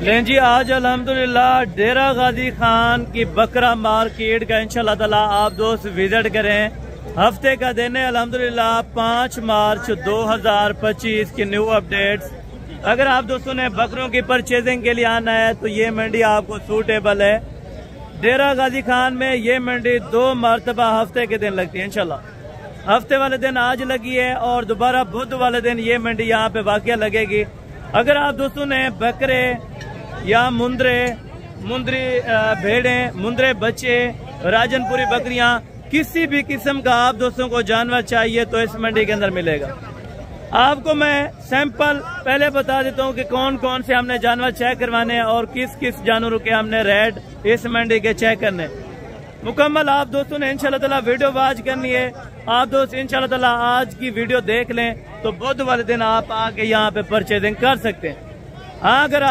लें जी, आज अल्हम्दुलिल्लाह डेरा गाजी खान की बकरा मार्केट का इंशाल्लाह ताला आप दोस्त विजिट करें। हफ्ते का दिन है अल्हम्दुलिल्लाह 5 मार्च 2025 की न्यू अपडेट्स। अगर आप दोस्तों ने बकरों की परचेजिंग के लिए आना है तो ये मंडी आपको सूटेबल है। डेरा गाजी खान में ये मंडी 2 मरतबा हफ्ते के दिन लगती है। इंशाल्लाह हफ्ते वाले दिन आज लगी है और दोबारा बुध वाले दिन ये मंडी यहाँ पे वाकया लगेगी। अगर आप दोस्तों ने बकरे या मुंदरी भेड़ें, मुंदरे बच्चे, राजनपुरी बकरियां, किसी भी किस्म का आप दोस्तों को जानवर चाहिए तो इस मंडी के अंदर मिलेगा। आपको मैं सैंपल पहले बता देता हूं कि कौन कौन से हमने जानवर चेक करवाने हैं और किस किस जानवरों के हमने रेट इस मंडी के चेक करने। मुकम्मल आप दोस्तों ने इंशाल्लाह ताला वीडियो वॉच करनी है। आप दोस्त इंशाल्लाह ताला आज की वीडियो देख लें तो बुध वाले दिन आप आके यहाँ पे परचेजिंग कर सकते हैं। हाँ, अगर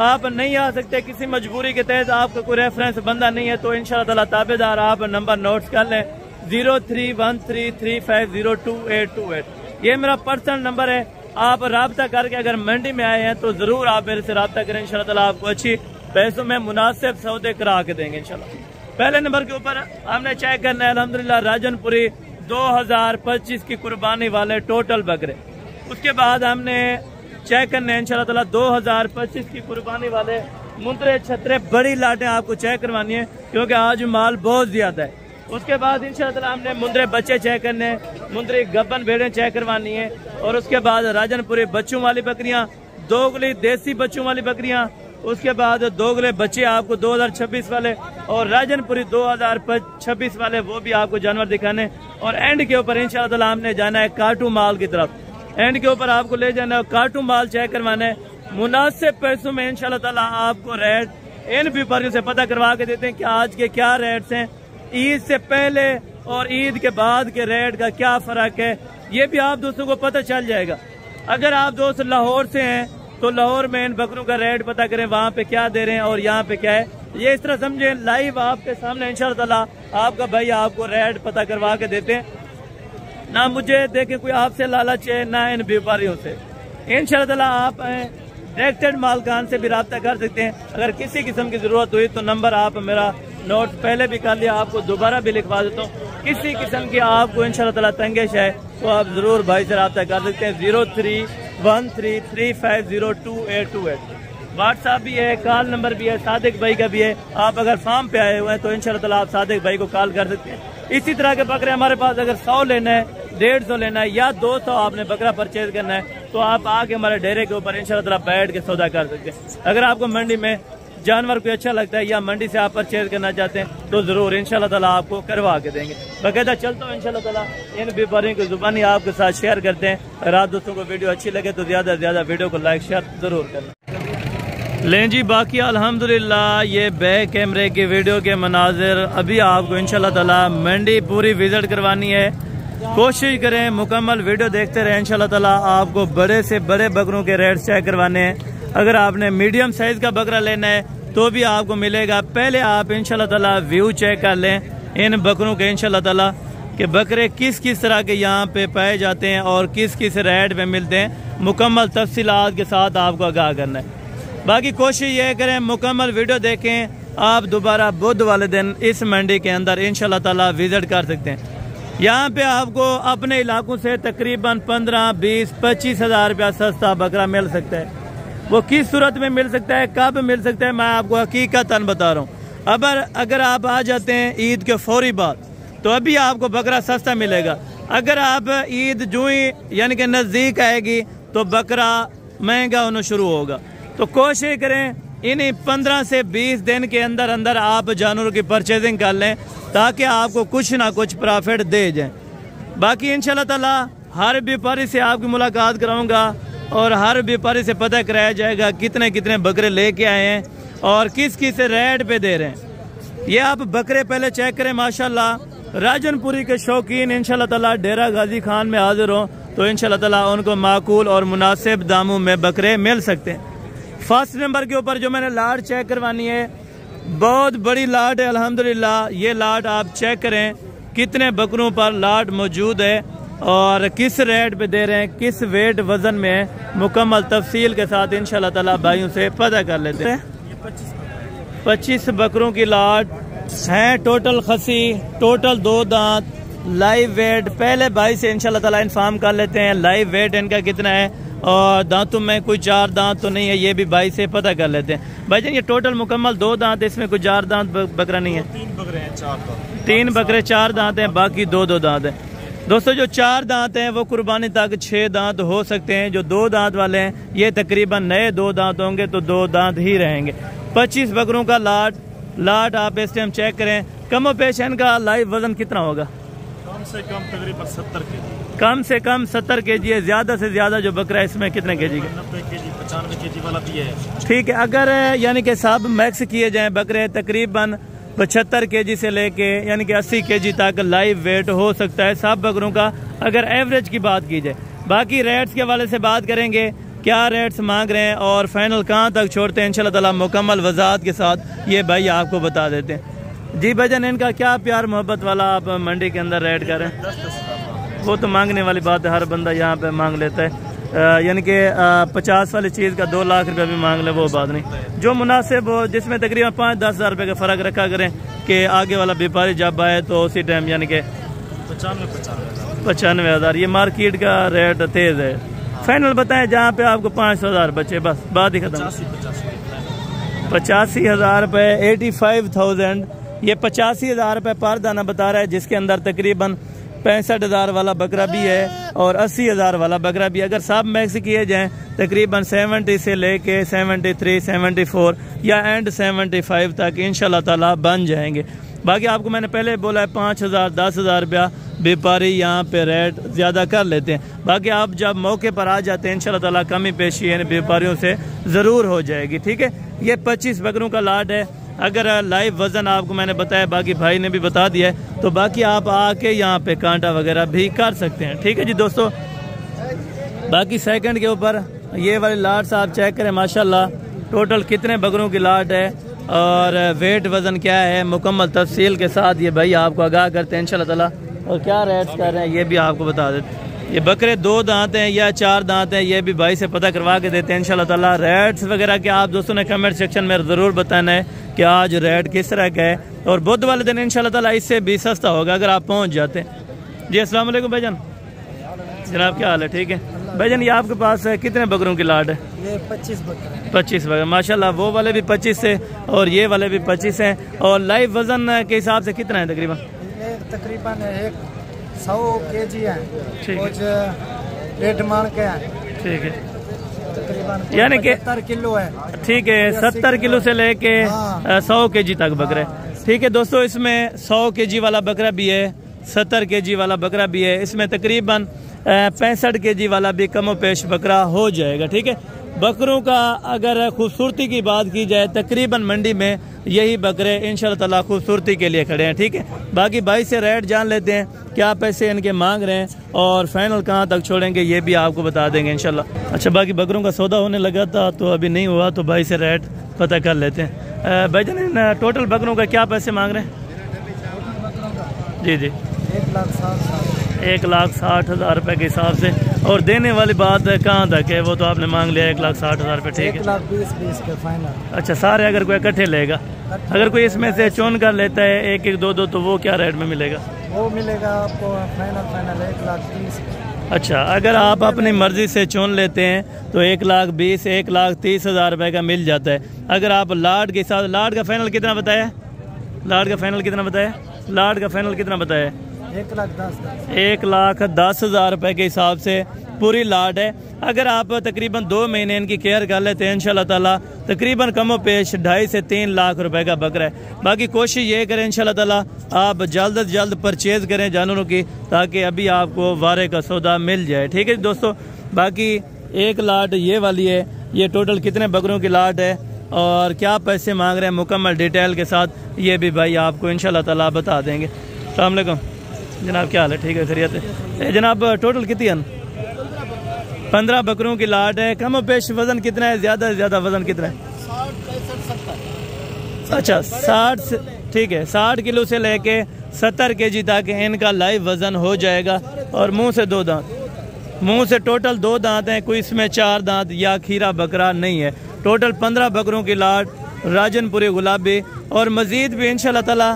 आप नहीं आ सकते, किसी मजबूरी के तहत आपका कोई रेफरेंस बंदा नहीं है तो इंशाल्लाह ताला ताबेदार आप नंबर नोट कर लें 031335022828। ये मेरा पर्सनल नंबर है। आप राब्ता करके अगर मंडी में आए हैं तो जरूर आप मेरे से राब्ता करें। इंशाल्लाह ताला आपको अच्छी पैसों में मुनासिब सौदे करा के देंगे इंशाल्लाह। पहले नंबर के ऊपर हमने चेक करना है अल्हम्दुलिल्लाह राजनपुरी 2025 की कुर्बानी वाले टोटल बकरे। उसके बाद हमने चेक करने हैं इंशाल्लाह ताला 2025 की कुर्बानी वाले मुंदरे छतरे बड़ी लाटें आपको चेक करवानी है क्योंकि आज माल बहुत ज्यादा है। उसके बाद इंशाल्लाह ताला हमने मुंदरे बच्चे चेक करने हैं, मुंदरी गब्बन भेड़ें चेक करवानी है और उसके बाद राजनपुरी बच्चों वाली बकरियां, दोगली देसी बच्चों वाली बकरियां, उसके बाद दोगले बच्चे आपको 2026 वाले और राजनपुरी 2026 वाले वो भी आपको जानवर दिखाने। और एंड के ऊपर इंशाल्लाह ताला हमने जाना है काटू माल की तरफ। एंड के ऊपर आपको ले जाना है, काटू माल चेक करवाना है। मुनासिब पैसों में इंशाल्लाह ताला आपको रेट इन व्यापारियों से पता करवा के देते हैं कि आज के क्या रेट्स हैं, ईद से पहले और ईद के बाद के रेट का क्या फर्क है, ये भी आप दोस्तों को पता चल जाएगा। अगर आप दोस्त लाहौर से हैं तो लाहौर में इन बकरों का रेट पता करें, वहाँ पे क्या दे रहे हैं और यहाँ पे क्या है। ये इस तरह समझे लाइव आपके सामने इंशाल्लाह ताला आपका भाई आपको रेट पता करवा के देते हैं। ना मुझे देखे कोई आपसे लालच है ना इन व्यापारियों से। इंशाल्लाह ताला आप डायरेक्टेड मालकान से भी रब्ता कर सकते हैं। अगर किसी किस्म की जरूरत हुई तो नंबर आप मेरा नोट पहले भी कर लिया, आपको दोबारा भी लिखवा देता हूँ। किसी किस्म की आपको इंशाल्लाह ताला तंगिश है तो आप जरूर भाई से रब्ता कर सकते हैं। 031335022828 व्हाट्सएप भी है, कॉल नंबर भी है, सादिक भाई का भी है। आप अगर फार्म पे आए हुए हैं तो इंशाल्लाह ताला आप सादिक भाई को कॉल कर सकते हैं। इसी तरह के बकरे हमारे पास अगर 100 लेना है, 150 लेना है या 200 आपने बकरा परचेज करना है तो आप आके हमारे डेरे के ऊपर इंशाल्लाह ताला बैठ के सौदा कर सकते हैं। अगर आपको मंडी में जानवर कोई अच्छा लगता है या मंडी से आप परचेज करना चाहते हैं तो जरूर इंशाल्लाह ताला आपको करवा के देंगे। बाकायदा चलता हूँ इंशाल्लाह ताला इन व्यापारियों की जुबानी आपके साथ शेयर करते हैं। अगर आप दोस्तों को वीडियो अच्छी लगे तो ज्यादा से ज्यादा वीडियो को लाइक शेयर जरूर करना। लें जी, बाकी अल्हम्दुलिल्लाह ये बैक कैमरे की वीडियो के मनाजिर अभी आपको इंशाल्लाह ताला मंडी पूरी विजिट करवानी है। कोशिश करें मुकम्मल वीडियो देखते रहे। इंशाल्लाह ताला आपको बड़े से बड़े बकरों के रेट चेक करवाने हैं। अगर आपने मीडियम साइज का बकरा लेना है तो भी आपको मिलेगा। पहले आप इंशाल्लाह ताला व्यू चेक कर लें इन बकरों के इंशाल्लाह ताला कि बकरे किस किस तरह के यहाँ पे पाए जाते हैं और किस किस रेट पे मिलते हैं। मुकम्मल तफसीलात के साथ आपको आगाह करना है। बाकी कोशिश ये करें मुकम्मल वीडियो देखें। आप दोबारा बुध वाले दिन इस मंडी के अंदर इंशाल्लाह ताला विजिट कर सकते हैं। यहाँ पे आपको अपने इलाकों से तकरीबन 15, 20, 25 हज़ार रुपया सस्ता बकरा मिल सकता है। वो किस सूरत में मिल सकता है, कब मिल सकता है, मैं आपको हकीकतन बता रहा हूँ। अगर आप आ जाते हैं ईद के फौरी बाद तो अभी आपको बकरा सस्ता मिलेगा। अगर आप ईद जो ही यानी कि नज़दीक आएगी तो बकरा महंगा होना शुरू होगा। तो कोशिश करें इन्हीं 15 से 20 दिन के अंदर अंदर आप जानवरों की परचेजिंग कर लें ताकि आपको कुछ ना कुछ प्रॉफिट दे जाए। बाकी इंशाल्लाह ताला हर व्यापारी से आपकी मुलाकात कराऊंगा और हर व्यापारी से पता कराया जाएगा कितने कितने बकरे लेके आए हैं और किस किस रेट पे दे रहे हैं। ये आप बकरे पहले चेक करें। माशाल्लाह राजनपुरी के शौकीन इंशाल्लाह ताला डेरा गाजी खान में हाजिर हो तो इंशाल्लाह ताला उनको माकूल और मुनासिब दामों में बकरे मिल सकते हैं। फर्स्ट नंबर के ऊपर जो मैंने लाट चेक करवानी है, बहुत बड़ी लाट है अल्हम्दुलिल्लाह। ये लाट आप चेक करें कितने बकरों पर लाट मौजूद है। और किस रेट पे दे रहे हैं, किस वेट वजन में, मुकम्मल तफसील के साथ इंशाल्लाह ताला भाइयों से पता कर लेते हैं। 25 बकरों की लाट हैं, टोटल खसी, टोटल 2 दांत, लाइव वेट। पहले भाई से इंशाल्लाह ताला इन्फॉर्म कर लेते हैं लाइव वेट इनका कितना है और दांतों में कोई 4 दांत तो नहीं है, ये भी भाई से पता कर लेते हैं। भाई जान ये टोटल मुकम्मल 2 दांत, इसमें कोई 4 दांत बकरा नहीं है? 3 बकरे हैं, 4 दांत। 3 बकरे 4 दांत हैं, बाकी 2 दांत हैं। दोस्तों जो 4 दांत हैं वो कुर्बानी तक 6 दांत हो सकते हैं। जो 2 दांत वाले हैं ये तकरीबन नए 2 दांत होंगे तो 2 दांत ही रहेंगे। 25 बकरों का लाट आप इस टाइम चेक करें। कमो पेश इनका लाइव वजन कितना होगा? कम से कम तकरीबन 70 केजी। कम से कम 70 केजी है। ज्यादा से ज्यादा जो बकरा है इसमें कितने केजी का? 90 केजी 95 केजी वाला भी है। ठीक है, अगर यानी कि सब मैक्स किए जाएं बकरे तकरीबन 75 केजी से लेके यानी कि 80 केजी तक लाइव वेट हो सकता है सब बकरों का, अगर एवरेज की बात की जाए। बाकी रेट्स के हवाले से बात करेंगे, क्या रेट्स मांग रहे हैं और फाइनल कहाँ तक छोड़ते हैं इंशाल्लाह ताला मुकम्मल वजाहत के साथ ये भाई आपको बता देते हैं। जी भाईजान इनका क्या प्यार मोहब्बत वाला आप मंडी के अंदर रेट करें? वो तो मांगने वाली बात है, हर बंदा यहाँ पे मांग लेता है। यानी कि 50 वाली चीज़ का 2 लाख रुपया भी मांग ले वो बात नहीं। जो मुनासिब हो, जिसमें तकरीबन 5-10 हज़ार रुपये का फ़र्क रखा करें कि आगे वाला व्यापारी जब आए तो उसी टाइम यानी कि 95,000 ये मार्केट का रेट तेज़ है। फाइनल बताएं जहाँ पे आपको 500,000 बचे, बस बात ही खत्म। 85,000 रुपये, 85,000, ये 85,000 रुपये पर दाना बता रहा है, जिसके अंदर तकरीबन 65,000 वाला बकरा भी है और 80,000 वाला बकरा भी। अगर सब मैक्स किए जाएं तकरीबन 70 से लेके 73, 74 या एंड 75 तक इंशाल्लाह ताला बन जाएंगे। बाकी आपको मैंने पहले बोला है 5,000 10,000 रुपया व्यापारी यहाँ पे रेट ज़्यादा कर लेते हैं। बाकी आप जब मौके पर आ जाते हैं इंशाल्लाह ताला कमी पेशी व्यापारियों से ज़रूर हो जाएगी। ठीक है, ये 25 बकरों का लाट है। अगर लाइव वज़न आपको मैंने बताया, बाकी भाई ने भी बता दिया है, तो बाकी आप आके यहाँ पे कांटा वगैरह भी कर सकते हैं। ठीक है जी दोस्तों, बाकी सेकंड के ऊपर ये वाली लाट आप चेक करें माशाल्लाह टोटल कितने बकरों की लाट है और वेट वज़न क्या है, मुकम्मल तफसील के साथ ये भाई आपको आगाह करते हैं इंशाल्लाह ताला। और क्या रेट्स कर रहे हैं ये भी आपको बता देते हैं। ये बकरे 2 दांत हैं या 4 दांत हैं, ये भी भाई से पता करवा के देते हैं इंशाल्लाह ताला। रेट्स वगैरह के आप दोस्तों ने कमेंट सेक्शन में ज़रूर बताना है कि आज रेट किस तरह का है, और बुध वाले दिन इंशाल्लाह ताला इससे भी सस्ता होगा अगर आप पहुंच जाते हैं। जी अस्सलाम वालेकुम भाईजान, जनाब क्या हाल है? ठीक है भाईजान, ये आपके पास कितने बकरों की लाट है? ये 25 बकरे। 25 बकरे माशाल्लाह, वो वाले भी 25 है और ये वाले भी 25 हैं। और लाइव वजन के हिसाब से कितना है तकरीबन? ये तकरीबन 100 केजी है। ठीक है, कुछ रेट मान के है। ठीक है, तकरीबन यानी कि 70 किलो है। ठीक है, 70 किलो से लेके 100 केजी तक बकरे। ठीक है दोस्तों, इसमें 100 केजी वाला बकरा भी है, 70 केजी वाला बकरा भी है, इसमें तकरीबन 65 केजी वाला भी कमो पेश बकरा हो जाएगा। ठीक है, बकरों का अगर खूबसूरती की बात की जाए तकरीबन मंडी में यही बकरे इंशाल्लाह ताला खूबसूरती के लिए खड़े हैं। ठीक है, बाकी भाई से रेट जान लेते हैं, क्या पैसे इनके मांग रहे हैं और फाइनल कहाँ तक छोड़ेंगे ये भी आपको बता देंगे इंशाल्लाह। अच्छा, बाकी बकरों का सौदा होने लगा था तो अभी नहीं हुआ, तो भाई से रेट पता कर लेते हैं। भाई जान टोटल बकरों का क्या पैसे मांग रहे हैं? जी जी 1,60,000 रुपये के हिसाब से, और देने वाली बात कहाँ तक है? वो तो आपने मांग लिया 1,60,000 रुपये। ठीक है, 1,20,20 के फाइनल। अच्छा, सारे अगर कोई इकट्ठे लेगा, अगर कोई इसमें से चुन कर लेता है 1-1, 2-2, तो वो क्या रेट में मिलेगा? वो मिलेगा आपको फाइनल 1,20,000। अच्छा, अगर आप अपनी मर्जी से चुन लेते हैं तो 1,20,000 1,30,000 रुपये का मिल जाता है। अगर आप लाट के साथ, लाट का फाइनल कितना बताया? लाट का फाइनल कितना बताया? लाट का फाइनल कितना बताया? 1,10,000 रुपये के हिसाब से पूरी लाट है। अगर आप तकरीबन 2 महीने इनकी केयर कर लेते हैं इंशाल्लाह ताला तकरीबन कमो पेश 2.5 से 3 लाख रुपए का बकरा है। बाकी कोशिश ये करें इंशाल्लाह ताला आप जल्द से जल्द परचेज करें जानवरों की, ताकि अभी आपको वारे का सौदा मिल जाए। ठीक है दोस्तों, बाकी एक लाट ये वाली है, ये टोटल कितने बकरों की लाट है और क्या पैसे मांग रहे हैं मुकम्मल डिटेल के साथ, ये भी भाई आपको इंशाल्लाह ताला बता देंगे। अस्सलाम वालेकुम जनाब, क्या हाल है? ठीक है, खैरियत है जनाब। टोटल कितनी है? 15 बकरों की लाट है। कम पेश वजन कितना है? ज़्यादा से ज़्यादा वजन कितना है? 60-65-70। अच्छा, 60 से ठीक है, 60 किलो से लेके 70 केजी तक इनका लाइव वजन हो जाएगा। और मुंह से 2 दांत, मुंह से टोटल 2 दांत हैं, कोई इसमें 4 दांत या खीरा बकरा नहीं है। टोटल 15 बकरों की लाट, राजनपुरी गुलाबी, और मज़ीद भी इंशाल्लाह ताला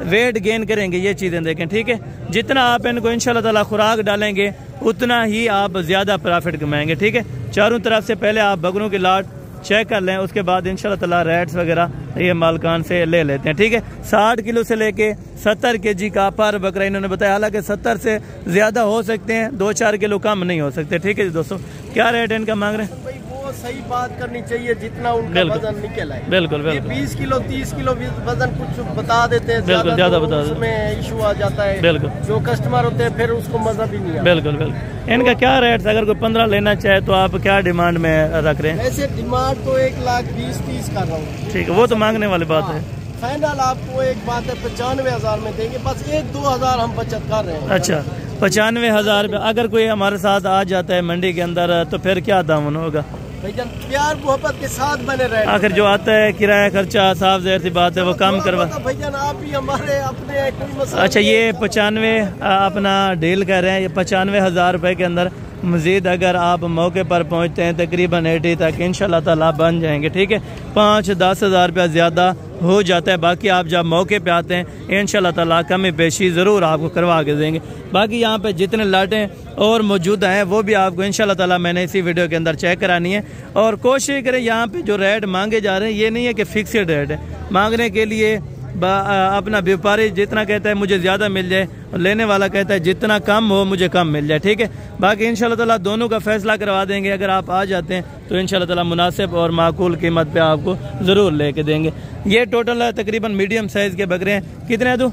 वेट गेन करेंगे। ये चीज़ें देखें, ठीक है। जितना आप इनको इंशाल्लाह ताला खुराक डालेंगे उतना ही आप ज़्यादा प्रॉफिट कमाएंगे, ठीक है। चारों तरफ से पहले आप बकरों की लाट चेक कर लें, उसके बाद इंशाल्लाह ताला रेट्स वगैरह ये मालकान से ले लेते हैं, ठीक है। 60 किलो से लेके 70 kg का पर बकरा इन्होंने बताया, हालांकि 70 से ज़्यादा हो सकते हैं, 2-4 किलो कम नहीं हो सकते, ठीक है जी दोस्तों। क्या रेट है इनका मांग रहे हैं? सही बात करनी चाहिए, जितना उनका वजन निकल आए। बिल्कुल बिल्कुल। 20 किलो 30 किलो वजन कुछ बता देते हैं, बिल्कुल ज़्यादा बता देते हैं, उसमें इशू आ जाता है। बिल्कुल, जो कस्टमर होते हैं फिर उसको मजा भी नहीं आता। बिल्कुल बिल्कुल। इनका क्या रेट, अगर कोई 15 लेना चाहे तो आप क्या डिमांड में रख रहे हैं? ऐसे डिमांड तो 1,20,30 कर रहा हूँ, ठीक है, वो तो मांगने वाली बात है। फाइनल आपको एक बात है 95,000 में देंगे, बस 1-2 हज़ार हम बचत कर रहे हैं। अच्छा, 95,000 रुपये। अगर कोई हमारे साथ आ जाता है मंडी के अंदर तो फिर क्या दामन होगा? भैया प्यार मोहब्बत के साथ बने रहे। आखिर जो आता है किराया खर्चा साफ ज़ाहिर सी बात है वो कम करवा। भैया आप भी हमारे अपने कोई मसला। अच्छा, ये 95 अपना डील कर रहे हैं, ये 95,000 रुपये के अंदर मज़ीद अगर आप मौके पर पहुंचते हैं तकरीबन 80 तक इंशाल्लाह ताला बन जाएंगे, ठीक है। 5-10 हज़ार रुपया ज़्यादा हो जाता है, बाकी आप जब मौके पे आते हैं इंशाल्लाह ताला कमी पेशी ज़रूर आपको करवा के देंगे। बाकी यहाँ पे जितने लाटें और मौजूद हैं वो भी आपको इंशाल्लाह ताला मैंने इसी वीडियो के अंदर चेक करानी है। और कोशिश करें यहाँ पे जो रेट मांगे जा रहे हैं ये नहीं है कि फिक्सड रेट है, मांगने के लिए अपना व्यापारी जितना कहता है मुझे ज़्यादा मिल जाए, लेने वाला कहता है जितना कम हो मुझे कम मिल जाए, ठीक है। बाकी इंशाल्लाह ताला दोनों का फैसला करवा देंगे। अगर आप आ जाते हैं तो इंशाल्लाह ताला मुनासिब और माकूल कीमत पे आपको ज़रूर लेके देंगे। ये टोटल है तकरीबन मीडियम साइज़ के बकरे हैं। कितने दूँ?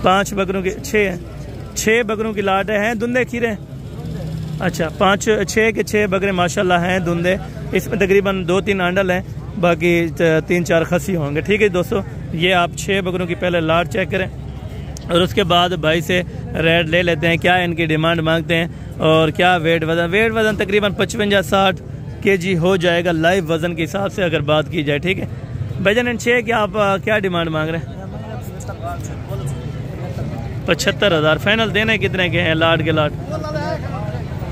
5 बकरों के 6 बकरों की लाट है। दुंदे खीरे हैं? अच्छा, 5-6 के 6 बकरे माशाल्लाह हैं दुंदे। इसमें तकरीबन 2-3 आंडल हैं, बाकी 3-4 खसी होंगे, ठीक है दोस्तों। ये आप 6 बकरों की पहले लाट चेक करें और उसके बाद भाई से रेट ले लेते हैं, क्या इनकी डिमांड मांगते हैं और क्या वेट वज़न तकरीबन 55-60 kg हो जाएगा लाइव वज़न के हिसाब से अगर बात की जाए, ठीक है। भाईजान इन 6 की आप क्या डिमांड मांग रहे हैं? 75,000 फाइनल देने कितने के हैं? लाट के लाट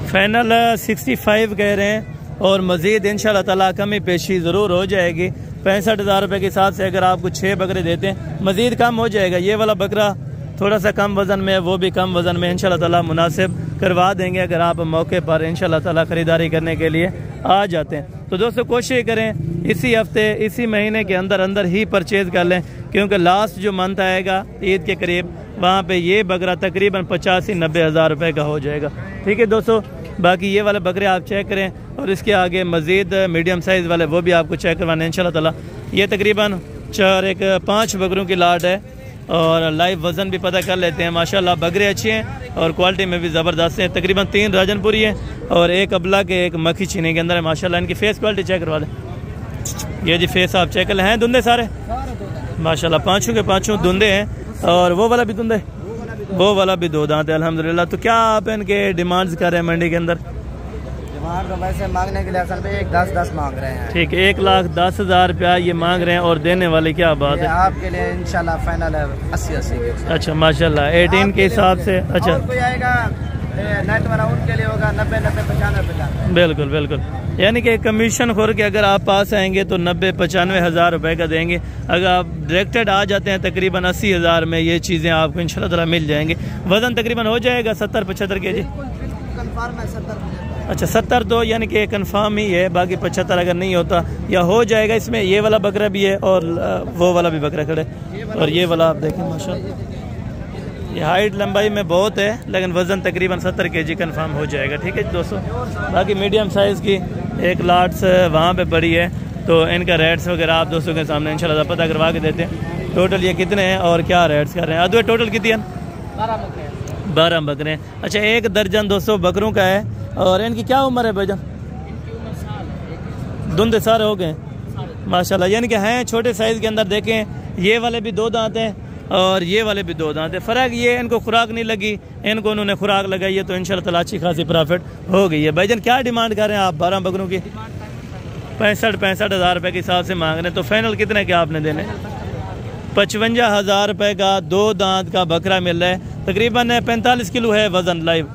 फाइनल 65 कह रहे हैं और मज़ीद इंशाल्लाह ताला कमी पेशी ज़रूर हो जाएगी। 65,000 रुपये के हिसाब से अगर आपको 6 बकरे देते हैं मज़ीद कम हो जाएगा। ये वाला बकरा थोड़ा सा कम वज़न में, वो भी कम वज़न में इंशाल्लाह ताला मुनासिब करवा देंगे अगर आप मौके पर इंशाल्लाह ताला ख़रीदारी करने के लिए आ जाते हैं। तो दोस्तों कोशिश करें इसी हफ्ते इसी महीने के अंदर अंदर ही परचेज़ कर लें, क्योंकि लास्ट जो मंथ आएगा ईद के करीब वहाँ पे ये बकरा तकरीबन 85-90 हज़ार रुपये का हो जाएगा, ठीक है दोस्तों। बाकी ये वाले बकरे आप चेक करें और इसके आगे मज़ीद मीडियम साइज़ वाले वो भी आपको चेक करवाने इंशाल्लाह ताला। ये तकरीबन 5 बकरों की लाट है और लाइव वज़न भी पता कर लेते हैं। माशाल्लाह बकरे अच्छे हैं और क्वालिटी में भी ज़बरदस्त हैं। तकरीबन 3 राजनपुरी है और एक अबला के एक मक्खी छीने के अंदर है। माशाल्लाह इनकी फेस क्वालिटी चेक करवा दें। ये जी फेस आप चेक कर हैं, धुंधे सारे माशाल्लाह, 5 के 5 धुंधे हैं और वो वाला भी धुंधे, वो वाला भी 2 दांत है अल्हम्दुलिल्लाह। तो क्या आप इनके डिमांड्स कर रहे हैं मंडी के अंदर? डिमांड तो वैसे मांगने के लिए असल में 1,10,10 मांग रहे हैं, ठीक है। 1,10,000 रुपया ये मांग रहे हैं और देने वाले क्या बात है? आपके लिए इंशाल्लाह फाइनल है 80 के। अच्छा माशाल्लाह 18 के हिसाब से। अच्छा कोई आएगा नेट वाला उनके लिए होगा 90-95 बिल्कुल बिल्कुल, यानी कि कमीशन खोर के अगर आप पास आएंगे तो 90-95 हज़ार रुपये का देंगे। अगर आप डायरेक्टेड आ जाते हैं तकरीबन 80,000 में ये चीज़ें आपको इंशाल्लाह ताला मिल जाएंगे। वज़न तकरीबन हो जाएगा 70-75 kg। अच्छा 70 तो यानी कि कन्फर्म ही है, बाकी 75 अगर नहीं होता या हो जाएगा। इसमें ये वाला बकरा भी है और वो वाला भी बकरा खड़े और ये वाला आप देखें माशाल्लाह ये हाइट लंबाई में बहुत है, लेकिन वज़न तकरीबन 70 kg कन्फर्म हो जाएगा, ठीक है दोस्तों। बाकी मीडियम साइज़ की एक लाट्स वहाँ पे पड़ी है, तो इनका रेट्स वगैरह आप दोस्तों के सामने इंशाल्लाह पता करवा के देते हैं। टोटल ये कितने हैं और क्या रेट्स कर रहे हैं? अदुए टोटल कितनी है? 12 बकरे हैं। अच्छा 1 दर्जन दोस्तों बकरों का है और इनकी क्या उम्र है भाईजान? धुंधे सारे हो गए माशाल्लाह, यानी कि हैं छोटे साइज़ के अंदर। देखें ये वाले भी 2 दांत हैं और ये वाले भी 2 दांत है। फ़र्क ये इनको खुराक नहीं लगी, इनको उन्होंने खुराक लगाई है, तो इंशाल्लाह ताला अच्छी खासी प्रॉफिट हो गई है। भाईजान क्या डिमांड कर रहे हैं आप 12 बकरों की? 65 हज़ार रुपये के हिसाब से मांग रहे हैं। तो फाइनल कितने के आपने देने? 55 हज़ार रुपये का 2 दांत का बकरा मिल रहा है तकरीबन 45 किलो है वज़न लाइव।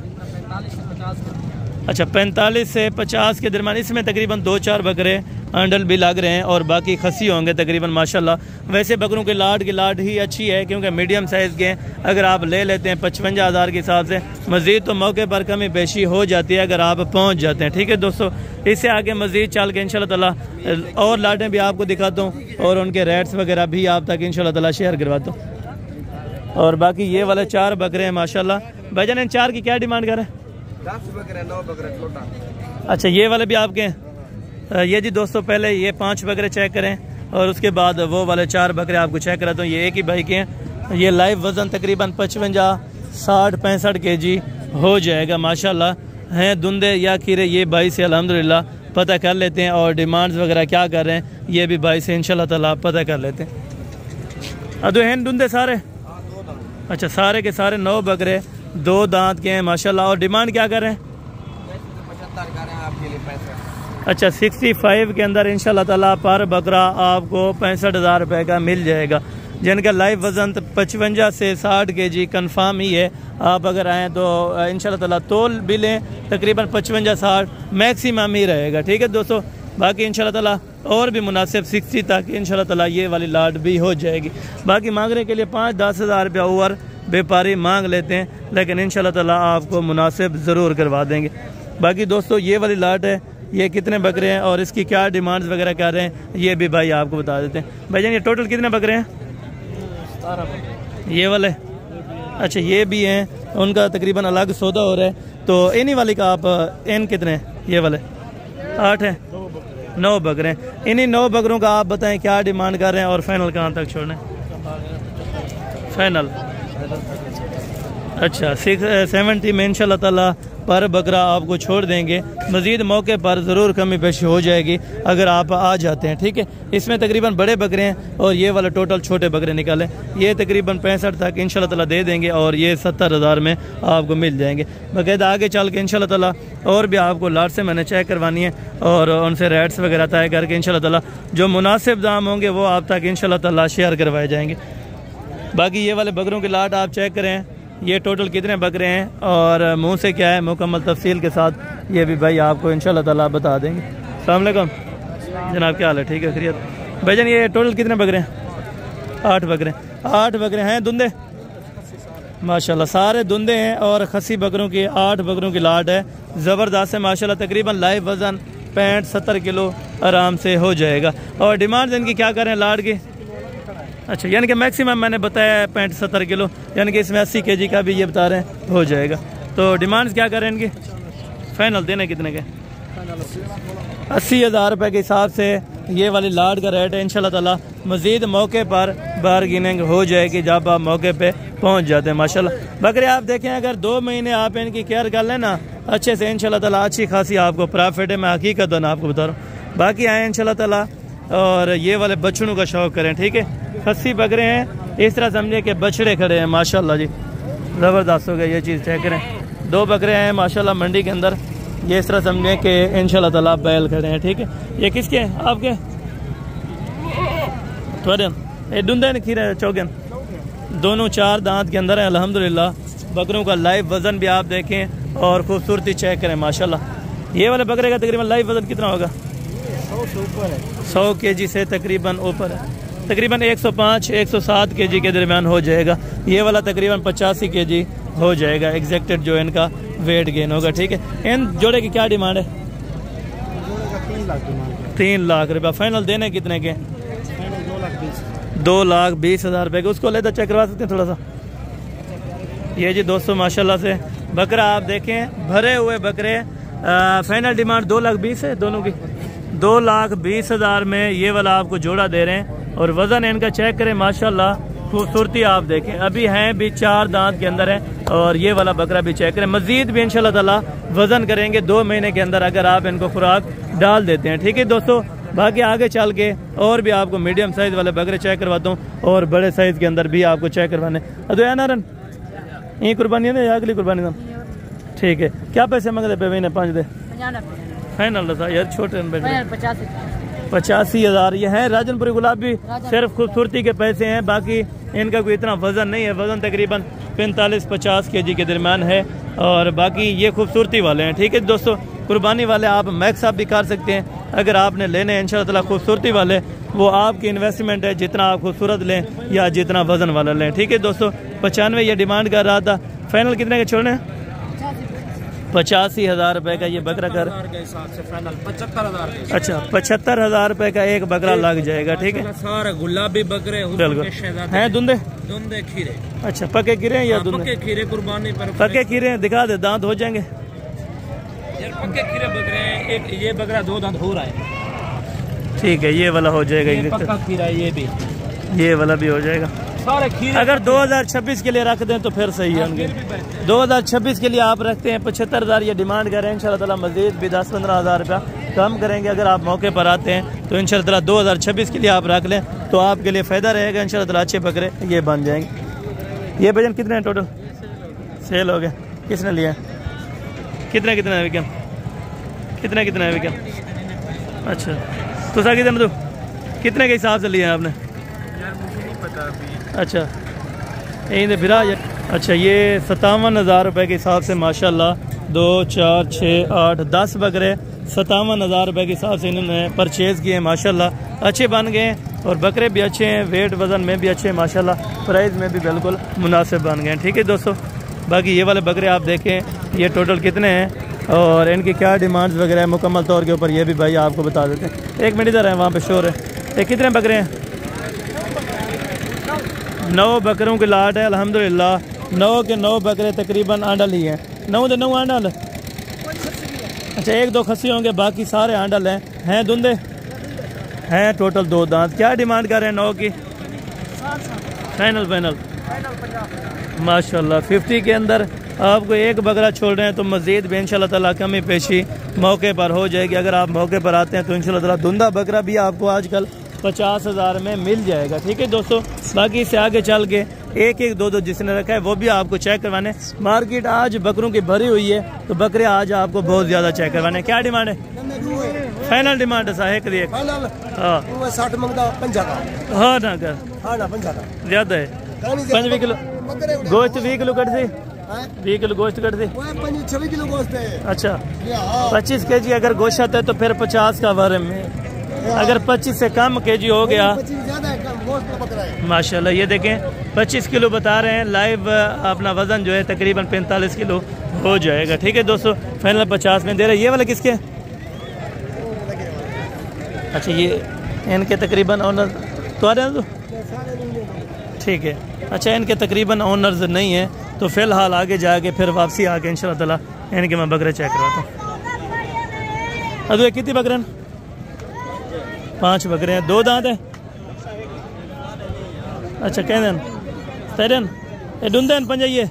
अच्छा 45 से 50 के दरमियान। इसमें तकरीबन 2-4 बकरे अंडल भी लग रहे हैं और बाकी खसी होंगे तकरीबन माशाल्लाह। वैसे बकरों के लाट ही अच्छी है क्योंकि मीडियम साइज़ के अगर आप ले लेते हैं 55,000 के हिसाब से, मज़ीद तो मौके पर कमी पेशी हो जाती है अगर आप पहुंच जाते हैं। ठीक है दोस्तों, इससे आगे मज़ीद चल के इंशाल्लाह ताला और लाटें भी आपको दिखाता हूँ और उनके रेट्स वगैरह भी आप तक इंशाल्लाह ताला शेयर करवाता हूँ। और बाकी ये वाले 4 बकरे हैं माशाल्लाह। भाईजान इन 4 की क्या डिमांड कर रहे हैं? 10 बकरे 9 बकरे छोटा। अच्छा ये वाले भी आपके हैं। ये जी दोस्तों पहले ये 5 बकरे चेक करें और उसके बाद वो वाले 4 बकरे आपको चेक कराता हूँ। ये एक ही भाई के हैं। ये लाइव वज़न तकरीबन 55, 60, 65 kg हो जाएगा माशाल्लाह। हैं धुंधे या खीरे, ये भाई से अल्हम्दुलिल्लाह पता कर लेते हैं और डिमांड्स वगैरह क्या कर रहे हैं ये भी भाई से इंशाल्लाह ताला पता कर लेते हैं। अदो हैं धुंधे सारे? अच्छा सारे के सारे 9 बकरे 2 दांत के हैं माशाल्लाह। और डिमांड क्या कर रहे हैं? 75 कर रहे हैं आपके लिए पैसे। अच्छा 65 के अंदर इंशाल्लाह ताला पर बकरा आपको 65,000 रुपये का मिल जाएगा, जिनका लाइव वज़न 55 से 60 kg कन्फर्म ही है। आप अगर आएँ तो इंशाल्लाह ताला तोल भी लें तकरीबन 55-60 मैक्सिमम ही रहेगा। ठीक है दोस्तों, बाकी इंशाल्लाह ताला और भी मुनासिब 60 तक इंशाल्लाह ताला ये वाली लाट भी हो जाएगी। बाकी मांगने के लिए 5-10 हज़ार रुपया ओवर व्यापारी मांग लेते हैं, लेकिन इंशाल्लाह ताला आपको मुनासिब ज़रूर करवा देंगे। बाकी दोस्तों ये वाली लाट है, ये कितने बकरे हैं और इसकी क्या डिमांड्स वगैरह कर रहे हैं ये भी भाई आपको बता देते हैं। भाईजान ये टोटल कितने बकरे हैं? 17 ये वाले? अच्छा ये भी हैं, उनका तकरीबन अलग सौदा हो रहा है। तो इन्हीं वाली का आप इन कितने हैं? ये वाले 8 हैं, 9 बकरे हैं। इन्हीं 9 बकरों का आप बताएं क्या डिमांड कर रहे हैं और फाइनल कहाँ तक छोड़ना है? फाइनल अच्छा 670 में इंशाल्लाह ताला पर बकरा आपको छोड़ देंगे। मज़ीद मौके पर ज़रूर कमी पेशी हो जाएगी अगर आप आ जाते हैं। ठीक है, इसमें तकरीबन बड़े बकरे हैं और ये वाला टोटल छोटे बकरे निकालें। ये तकरीबन 65 तक इंशाल्लाह ताला दे देंगे और ये 70,000 में आपको मिल जाएंगे। बाकायदा आगे चल के इंशाल्लाह ताला और भी आपको लाट से मैंने चेक करवानी है और उनसे रेट्स वगैरह तय करके इंशाल्लाह ताला जो मुनासिब दाम होंगे वो आप तक इंशाल्लाह ताला शेयर करवाए जाएंगे। बाकी ये वाले बकरों की लाट आप चेक करें, ये टोटल कितने बकरे हैं और मुंह से क्या है मुकम्मल तफसील के साथ ये भी भाई आपको इंशाल्लाह ताला बता देंगे। अस्सलाम वालेकुम जनाब, क्या हाल है? ठीक है खैरियत। भाईजान ये टोटल कितने बकरे हैं? 8 बकरे। 8 बकरे हैं धुंधे माशाल्लाह, सारे धुंधे हैं और खसी बकरों की 8 बकरों की लाट है। ज़बरदस्त है माशाल्लाह। तकरीबन लाइव वज़न 65-70 किलो आराम से हो जाएगा। और डिमांड इनकी क्या करें लाट की? अच्छा यानी कि मैक्सिमम मैंने बताया 65-70 किलो, यानी कि इसमें 80 kg का भी ये बता रहे हैं हो जाएगा। तो डिमांड्स क्या करें इनकी? फाइनल देने कितने के? 80,000 रुपये के हिसाब से ये वाली लाट का रेट है। इंशाल्लाह ताला मज़ीद मौके पर बारगेनिंग हो जाएगी जब आप मौके पे पहुंच जाते हैं माशाल्लाह। बकरे आप देखें अगर 2 महीने आप इनकी केयर कर लें ना अच्छे से इंशाल्लाह ताला अच्छी खासी आपको प्रॉफिट है। मैं हकीकत ना आपको बता रहा हूँ। बाकी आए इंशाल्लाह ताला और ये वाले बछड़ों का शौक़ करें। ठीक है, खस्सी बकरे हैं, इस तरह समझे कि बछड़े खड़े हैं माशाल्लाह जी, ज़बरदस्त हो गया ये चीज़ चेक करें। 2 बकरे हैं माशाल्लाह मंडी के अंदर, ये इस तरह समझे कि इंशाल्लाह ताला बैल खड़े हैं। ठीक है, ये किसके हैं? आपके? थोड़े ये डुंदे ने खीरे चौगन दोनों 4 दांत के अंदर है अल्हम्दुलिल्लाह। बकरों का लाइव वज़न भी आप देखें और खूबसूरती चेक करें माशाल्लाह। ये वाले बकरे का तकरीबन लाइव वज़न कितना होगा? 100 kg से तकरीबन ऊपर है, तकरीबन 105-107 kg के दरमियान हो जाएगा। ये वाला तकरीबन 85 kg हो जाएगा एग्जैक्टेड जो इनका वेट गेन होगा। ठीक है, इन जोड़े की क्या डिमांड है? 3 लाख रुपया। फाइनल देने कितने के? 2,20,000 रुपये के। उसको लेकर चेक करवा सकते हैं थोड़ा सा। ये जी दोस्तों माशाल्लाह से बकरा आप देखें, भरे हुए बकरे। फाइनल डिमांड 2,20,000 है दोनों की। 2,20,000 में ये वाला आपको जोड़ा दे रहे हैं और वज़न इनका चेक करें माशाल्लाह, खूबसूरती आप देखें। अभी हैं भी 4 दांत के अंदर है और ये वाला बकरा भी चेक करें। मज़ीद भी इंशाल्लाह ताला वज़न करेंगे 2 महीने के अंदर अगर आप इनको खुराक डाल देते हैं। ठीक है दोस्तों, बाकी आगे चल के और भी आपको मीडियम साइज़ वाले बकरे चेक करवाता हूँ और बड़े साइज़ के अंदर भी आपको चेक करवाने। अदो है नारन ये कुर्बानी है या अगली कुर्बानी का? ठीक है, क्या पैसे मंगते पे? 5 दे फाइनल यार, छोटे 50 85,000 ये हैं राजनपुरी गुलाबी। सिर्फ खूबसूरती के पैसे हैं, बाकी इनका कोई इतना वजन नहीं है। वजन तकरीबन 45-50 kg के दरमियान है और बाकी ये खूबसूरती वाले हैं। ठीक है दोस्तों, कुर्बानी वाले आप मैक्स आप भी कर सकते हैं। अगर आपने लेने हैं इंशाअल्लाह खूबसूरती वाले, वो आपकी इन्वेस्टमेंट है, जितना आप खूबसूरत लें या जितना वजन वाला लें। ठीक है दोस्तों, 95 ये डिमांड कर रहा था। फाइनल कितने के छोड़ने? 85,000 रुपए का ये बकरा कर। अच्छा, 75,000 रुपए का एक बकरा लग जाएगा। ठीक है, सारे गुलाबी बकरे बिल्कुल हैं। दुंदे दुंदे खीरे। अच्छा, पके खीरे या दुंदे? पके खीरे कुर्बानी पर। पके खीरे दिखा दे, दांत हो जाएंगे यार। पके खीरे बकरे हैं, एक ये बकरा 2 दांत हो रहा है। ठीक है, ये वाला हो जाएगा। ये पक्का खीरा है, ये वाला भी हो जाएगा। सारे खीरे अगर 2026 के लिए रख दें तो फिर सही है। 2026 के लिए आप रखते हैं 75,000 ये डिमांड करें। इंशाल्लाह ताला मजीद भी 10-15 हज़ार रुपया कम करेंगे। अगर आप मौके पर आते हैं तो इंशाल्लाह ताला 2026 के लिए आप रख लें तो आपके लिए फ़ायदा रहेगा। इंशाल्लाह ताला अच्छे बकरे ये बन जाएंगे। ये भजन कितने हैं टोटल? सेल हो गए? किसने लिया? कितने है विकम? कितने है विकम? अच्छा, तो सा कितने के हिसाब से लिया आपने? यार मुझे नहीं पता अभी। अच्छा, यही फिर अच्छा, ये 57,000 रुपये के हिसाब से माशाल्लाह 2, 4, 6, 8, 10 बकरे 57,000 रुपये के हिसाब से इन्होंने परचेज़ किए। माशाल्लाह अच्छे बन गए और बकरे भी अच्छे हैं, वेट वज़न में भी अच्छे हैं माशाल्लाह, प्राइस में भी बिल्कुल मुनासिब बन गए हैं। ठीक है दोस्तों, बाकी ये वाले बकरे आप देखें ये टोटल कितने हैं और इनकी क्या डिमांड्स वगैरह है मुकम्मल तौर के ऊपर, ये भी भाई आपको बता देते हैं। 1 मिनट इधर है, वहाँ पे शोर है। ये कितने बकरे हैं? 9 बकरों की लाट है अल्हम्दुलिल्लाह। 9 के 9 बकरे तकरीबन आंडल ही हैं। 9 के 9 आंडल। अच्छा, 1-2 खस्सी होंगे, बाकी सारे आंडल हैं धुंधे हैं। टोटल 2 दांत। क्या डिमांड कर रहे हैं 9 की? फाइनल माशाल्लाह 50 के अंदर आपको एक बकरा छोड़ रहे हैं तो मज़ीद भी इंशाल्लाह ताला कमी पेशी मौके पर हो जाएगी। अगर आप मौके पर आते हैं तो इंशाल्लाह ताला धुंधा बकरा भी आपको आजकल 50,000 में मिल जाएगा। ठीक है दोस्तों, बाकी इससे आगे चल के 1-1, 2-2 जिसने रखा है वो भी आपको चेक करवाने। मार्केट आज बकरों की भरी हुई है तो बकरे आज आपको बहुत ज़्यादा चेक करवाने। क्या डिमांड है? फाइनल डिमांड है साहब एक हाँ 60 मंगता 50 हाँ ना कर ज़्यादा है। 5 किलो गोश्त 20 किलो कट दी, 20 किलो गोश्त कट दी। 26 किलो गोश्त है। अच्छा, 25 kg अगर गोश्त है तो फिर 50 का बारे में। अगर 25 से कम kg हो गया माशाल्लाह। ये देखें 25 किलो बता रहे हैं लाइव, अपना वजन जो है तकरीबन 45 किलो हो जाएगा। ठीक है दोस्तों, फाइनल 50 में दे रहे हैं। ये वाला किसके? अच्छा, ये इनके तकरीबन ऑनर तो आ रहे हैं। ठीक है, अच्छा, इनके तकरीबन ऑनर्स नहीं है तो फ़िलहाल आगे जाके फिर वापसी आके इंशाल्लाह ताला इनके मैं बकरे चेक करवाता हूँ। अब ये कितनी बकरे हैं? 5 बकरे हैं। 2 दांत हैं। अच्छा, कहन तैरन ये डुंदन पंजाइए।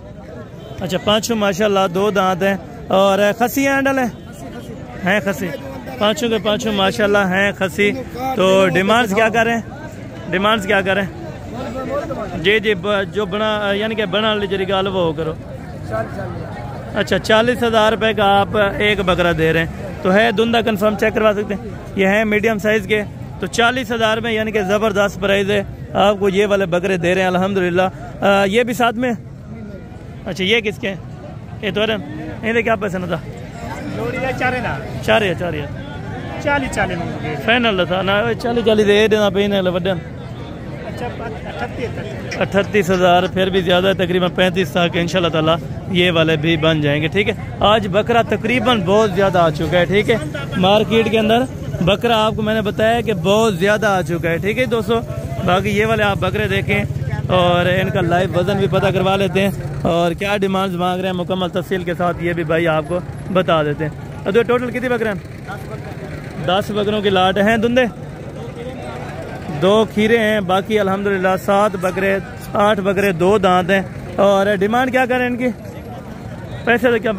अच्छा, 5 माशाल्लाह 2 दांत हैं और खसी हैंडल हैं खसी 5 के 5 माशाल्लाह हैं खसी। तो डिमांड्स क्या कर रहे हैं? डिमांड्स क्या कर रहे हैं? जी जो बना यानी कि बना वाली जरी गाल वो करो। अच्छा, 40,000 रुपये का आप एक बकरा दे रहे हैं तो है धुंधा कंफर्म चेक करवा सकते हैं। ये है मीडियम साइज़ के तो 40,000 में यानी कि ज़बरदस्त प्राइस है। आपको ये वाले बकरे दे रहे हैं अल्हम्दुलिल्लाह। ये भी साथ में। अच्छा, ये किसके हैं? ये तो इन्हें क्या पसंद था? 40 फाइनल था ना 40 दे देना पे वडन। 38,000 फिर भी ज़्यादा है, तकरीबन 35 तक इंशाल्लाह ताला ये वाले भी बन जाएंगे। ठीक है, आज बकरा तकरीबन बहुत ज़्यादा आ चुका है। ठीक है, मार्केट के अंदर बकरा आपको मैंने बताया कि बहुत ज़्यादा आ चुका है। ठीक है दोस्तों, बाकी ये वाले आप बकरे देखें और इनका लाइव वज़न भी पता करवा लेते हैं और क्या डिमांड्स मांग रहे हैं मुकम्मल तफसील के साथ ये भी भाई आपको बता देते हैं। अब टोटल कितनी बकरे हैं? 10 बकरों की लाट हैं धुंधे। 2 खीरे हैं, बाकी अल्हम्दुलिल्लाह 7 बकरे 8 बकरे 2 दांत हैं। और डिमांड क्या करें इनकी? पैसे तो क्या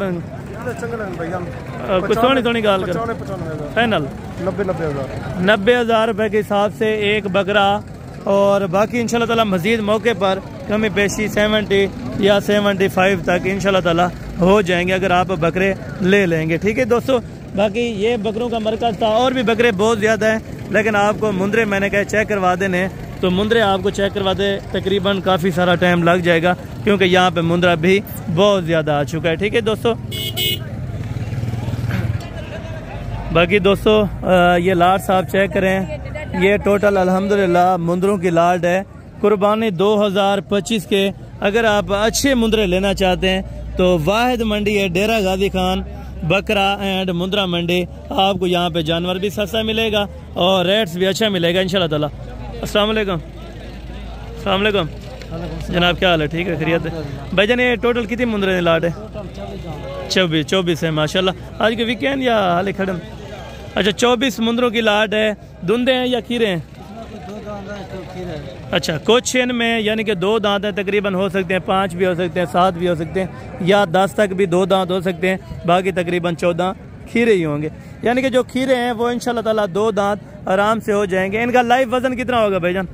कुछ थोड़ी गाल कर। फाइनल 90,000 रुपये के हिसाब से एक बकरा और बाकी इंशाल्लाह ताला मजीद मौके पर कमी पेशी 70 या 75 तक इंशाल्लाह ताला हो जाएंगे अगर आप बकरे ले लेंगे। ठीक है दोस्तों, बाकी ये बकरों का मरकज़ था और भी बकरे बहुत ज़्यादा हैं लेकिन आपको मुंद्रे मैंने कहा चेक करवा देने, तो मुंद्रे आपको चेक करवा दे तकरीबन काफ़ी सारा टाइम लग जाएगा, क्योंकि यहाँ पे मुंद्रा भी बहुत ज़्यादा आ चुका है। ठीक है दोस्तों, बाकी दोस्तों ये लाट साहब चेक करें, ये टोटल अल्हम्दुलिल्लाह मुंदरों की लाट है कुर्बानी 2025 के। अगर आप अच्छे मुंदरे लेना चाहते हैं तो वाहिद मंडी है डेरा गाजी खान बकरा एंड मुंद्रा मंडी। आपको यहाँ पे जानवर भी सस्ता मिलेगा और रेट्स भी अच्छा मिलेगा इंशाल्लाह ताला। अस्सलाम वालेकुम। अस्सलाम वालेकुम जनाब, क्या हाल है? ठीक है, खैरियत है भाईजान। ये टोटल कितनी मुंदरे लाट है? 24 है माशाल्लाह। आज के वीकेंड या हाल खड़म? अच्छा, 24 मुंदरों की लाट है। धुंधे हैं या खीरे हैं? अच्छा, कुछ इनमें यानी कि 2 दांत हैं, तकरीबन हो सकते हैं 5 भी हो सकते हैं, 7 भी हो सकते हैं, या 10 तक भी 2 दांत हो सकते हैं। बाकी तकरीबन 14 खीरे ही होंगे, यानी कि जो खीरे हैं वो इंशाल्लाह ताला 2 दांत आराम से हो जाएंगे। इनका लाइव वजन कितना होगा भाईजान?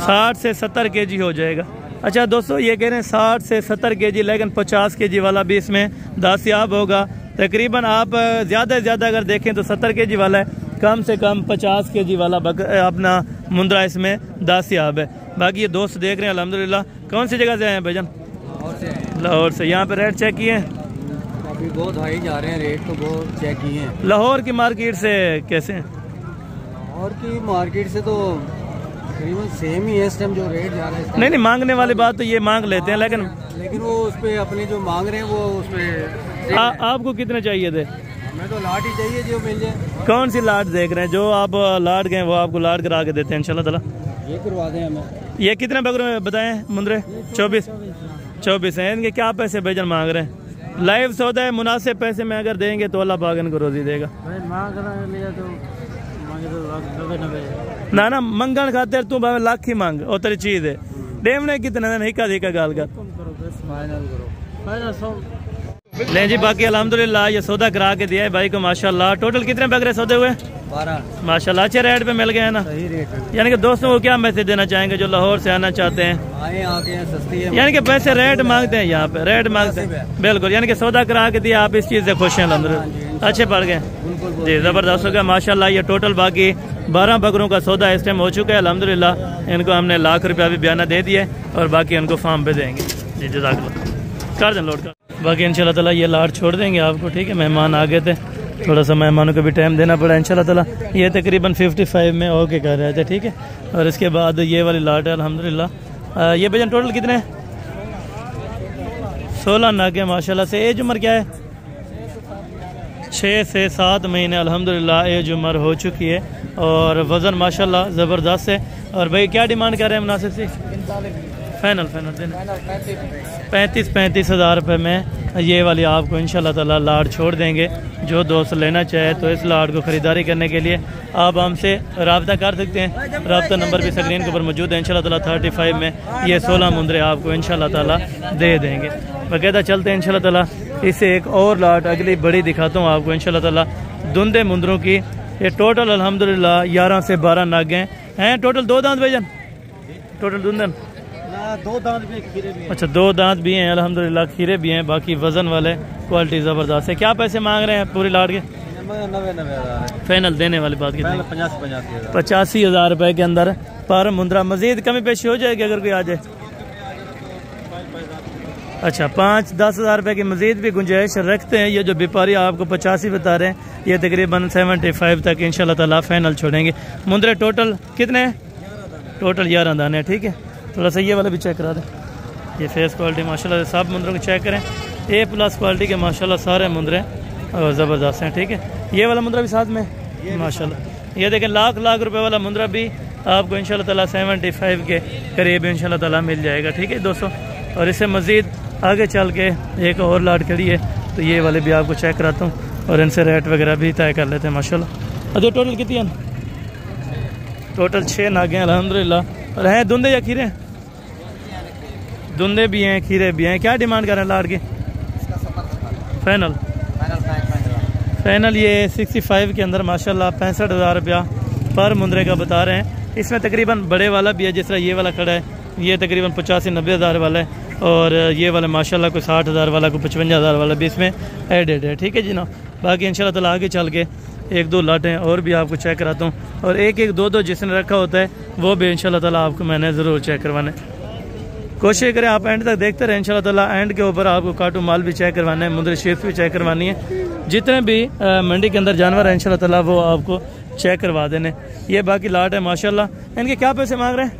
60 से 70 केजी हो जाएगा। अच्छा दोस्तों, ये कह रहे हैं 60 से 70 केजी, लेकिन 50 केजी वाला भी इसमें दास्तियाब होगा। तकरीबन आप ज़्यादा से ज़्यादा अगर देखें तो 70 केजी वाला है, कम से कम 50 केजी वाला अपना मुंद्रा इसमें दास्तियाब है। बाकी ये दोस्त देख रहे हैं अल्हम्दुलिल्लाह। कौन सी जगह से आए हैं भाईजान? लाहौर से। यहाँ पे रेट चेक किए हैं? अभी बहुत हाई जा रहे हैं रेट, तो बहुत चेक किए हैं। लाहौर की मार्केट से कैसे हैं? और की मार्केट से तो तकरीबन सेम ही है इस टाइम जो रेट जा रहा है। नहीं, मांगने वाली बात तो ये मांग लेते हैं, लेकिन वो उस पे अपने जो मांग रहे हैं वो उसमें आपको कितने चाहिए थे? हमें तो लाट ही चाहिए जो मिल जाए। कौन सी लाट देख रहे हैं? जो आप लाट गए वो आपको लाट करा के देते हैं इंशाल्लाह ताला। ये करवा दें हमें। ये कितने बकरों में बताएं मुंद्रे? 24 हैं। इनके क्या पैसे भाईजान मांग रहे हैं? लाइव सौदा है, मुनासिब पैसे में अगर देंगे तो अल्लाह पाक इनको रोजी देगा। ना मंगन खातिर तू भावे लाख ही मांग, और तेरी चीज है डेमने कितने दिन हिका गाल कर ले जी। बाकी अल्हम्दुलिल्लाह ये सौदा करा के दिया है भाई को माशाल्लाह। टोटल कितने बकरे सौदे हुए? 12 माशाल्लाह। अच्छे रेट पे मिल गए हैं ना? सही रेट है। यानी कि दोस्तों को क्या मैसेज देना चाहेंगे जो लाहौर से आना चाहते हैं? आए आके सस्ती है, यानी कि पैसे रेट मांगते हैं, यहाँ पे रेट मांगते हैं बिल्कुल। यानी कि सौदा करा के दिया, आप इस चीज़ से खुश हैं अल्हम्दुलिल्लाह? अच्छे पड़ गए जी, ज़बरदस्त हो गया माशाल्लाह। ये टोटल बाकी 12 बकरों का सौदा इस टाइम हो चुका है अल्हम्दुलिल्लाह। इनको हमने लाख रुपया भी बयाना दे दिया और बाकी इनको फार्म पे देंगे जी। जज़ाकल्लाह। कर दें लोड कर। बाकी इंशाल्लाह ताला ये लाट छोड़ देंगे आपको। ठीक है, मेहमान आ गए थे, थोड़ा सा मेहमानों को भी टाइम देना पड़ा इंशाल्लाह ताला। ये तकरीबन 55 में ओके कर रहे थे। ठीक है, और इसके बाद ये वाली लाट है अल्हम्दुलिल्लाह। ये भजन टोटल कितने हैं? 16 नागे माशाल्लाह से। एज उम्र क्या है? 6 से 7 महीने अल्हम्दुलिल्लाह एज उम्र हो चुकी है, और वज़न माशाल्लाह ज़बरदस्त है। और भाई क्या डिमांड कर रहे हैं मुनासिब से? फाइनल 35 हज़ार रुपये में ये वाली आपको इंशाल्लाह ताला लाट छोड़ देंगे। जो दोस्त लेना चाहे तो इस लाट को ख़रीदारी करने के लिए आप हमसे रब्ता कर सकते हैं। रब्ता नंबर भी स्क्रीन के ऊपर मौजूद है। इंशाल्लाह ताला 35 में ये 16 मुंदरे आपको इंशाल्लाह ताला दे देंगे। बाकायदा चलते हैं इंशाल्लाह ताला। इससे एक और लाट अगली बड़ी दिखाता हूँ आपको इंशाल्लाह ताला, धुंधे मुंदरों की। ये टोटल अल्हम्दुलिल्लाह 11 से 12 नागे हैं। टोटल 2 दांत भाईजान? टोटल धुंधन 2 दांत भी, खीरे भी। अच्छा, 2 दांत भी हैं अल्हम्दुलिल्लाह, खीरे भी हैं। बाकी वजन वाले, क्वालिटी ज़बरदस्त है। क्या पैसे मांग रहे हैं पूरी लाट के? 90 फाइनल देने वाली बात की 85 हज़ार रुपये के अंदर पर मुंद्रा। मजीद कमी पेशी हो जाएगी अगर कोई आ जाए? अच्छा, 5-10 हज़ार रुपये की मजीद भी गुंजाइश रखते हैं। ये जो व्यापारी आपको 85 बता रहे हैं, ये तकरीबन 75 तक इंशाल्लाह ताला फाइनल छोड़ेंगे। मुंद्रे टोटल कितने हैं? टोटल 11 दाने हैं। ठीक है, थोड़ा सा ये वाला भी चेक करा दें। ये फेस क्वालिटी माशाल्लाह सब मुंदरों को चेक करें। A+ क्वालिटी के माशाल्लाह सारे मुंदरे और ज़बरदस्त हैं। ठीक है, ये वाला मुंदरा भी साथ में माशाल्लाह। ये देखें लाख रुपए वाला मुंदरा भी आपको इंशाल्लाह ताला 75 के करीब इंशाल्लाह ताला मिल जाएगा। ठीक है दोस्तों, और इससे मज़ीद आगे चल के एक और लाट खड़ी है, तो ये वाले भी आपको चेक कराता हूँ और इनसे रेट वगैरह भी तय कर लेते हैं माशाल्लाह। अच्छा, टोटल कितनी है? टोटल 6 नागे हैं अल्हम्दुलिल्लाह। और हैं धुंधे या खीरे? धुंधे भी हैं, खीरे भी हैं। क्या डिमांड कर रहे हैं लाट की? फाइनल ये 65 के अंदर माशाल्लाह 65 हज़ार रुपया पर मुंदरे का बता रहे हैं। इसमें तकरीबन बड़े वाला भी है, जिस तरह ये वाला खड़ा है, ये तकरीबन 85-90 हज़ार वाला है, और ये वाला माशाल्लाह कोई 60 हज़ार वाला, कोई 55 हज़ार वाला भी इसमें एडेड है। ठीक है जी ना। बाकी इंशाल्लाह ताला आगे चल के एक दो लाटें और भी आपको चेक कराता हूँ, और एक एक दो दो जिसने रखा होता है वो भी इंशाल्लाह ताला आपको मैंने ज़रूर चेक करवाना है। कोशिश करें आप एंड तक देखते रहें, इंशाल्लाह ताला एंड के ऊपर आपको काटू माल भी चेक करवाना है, मुंदरी शीर्ष भी चेक करवानी है। जितने भी मंडी के अंदर जानवर हैं इंशाल्लाह ताला वो आपको चेक करवा देने। ये बाकी लाट है माशाल्लाह। इनके क्या पैसे मांग रहे हैं?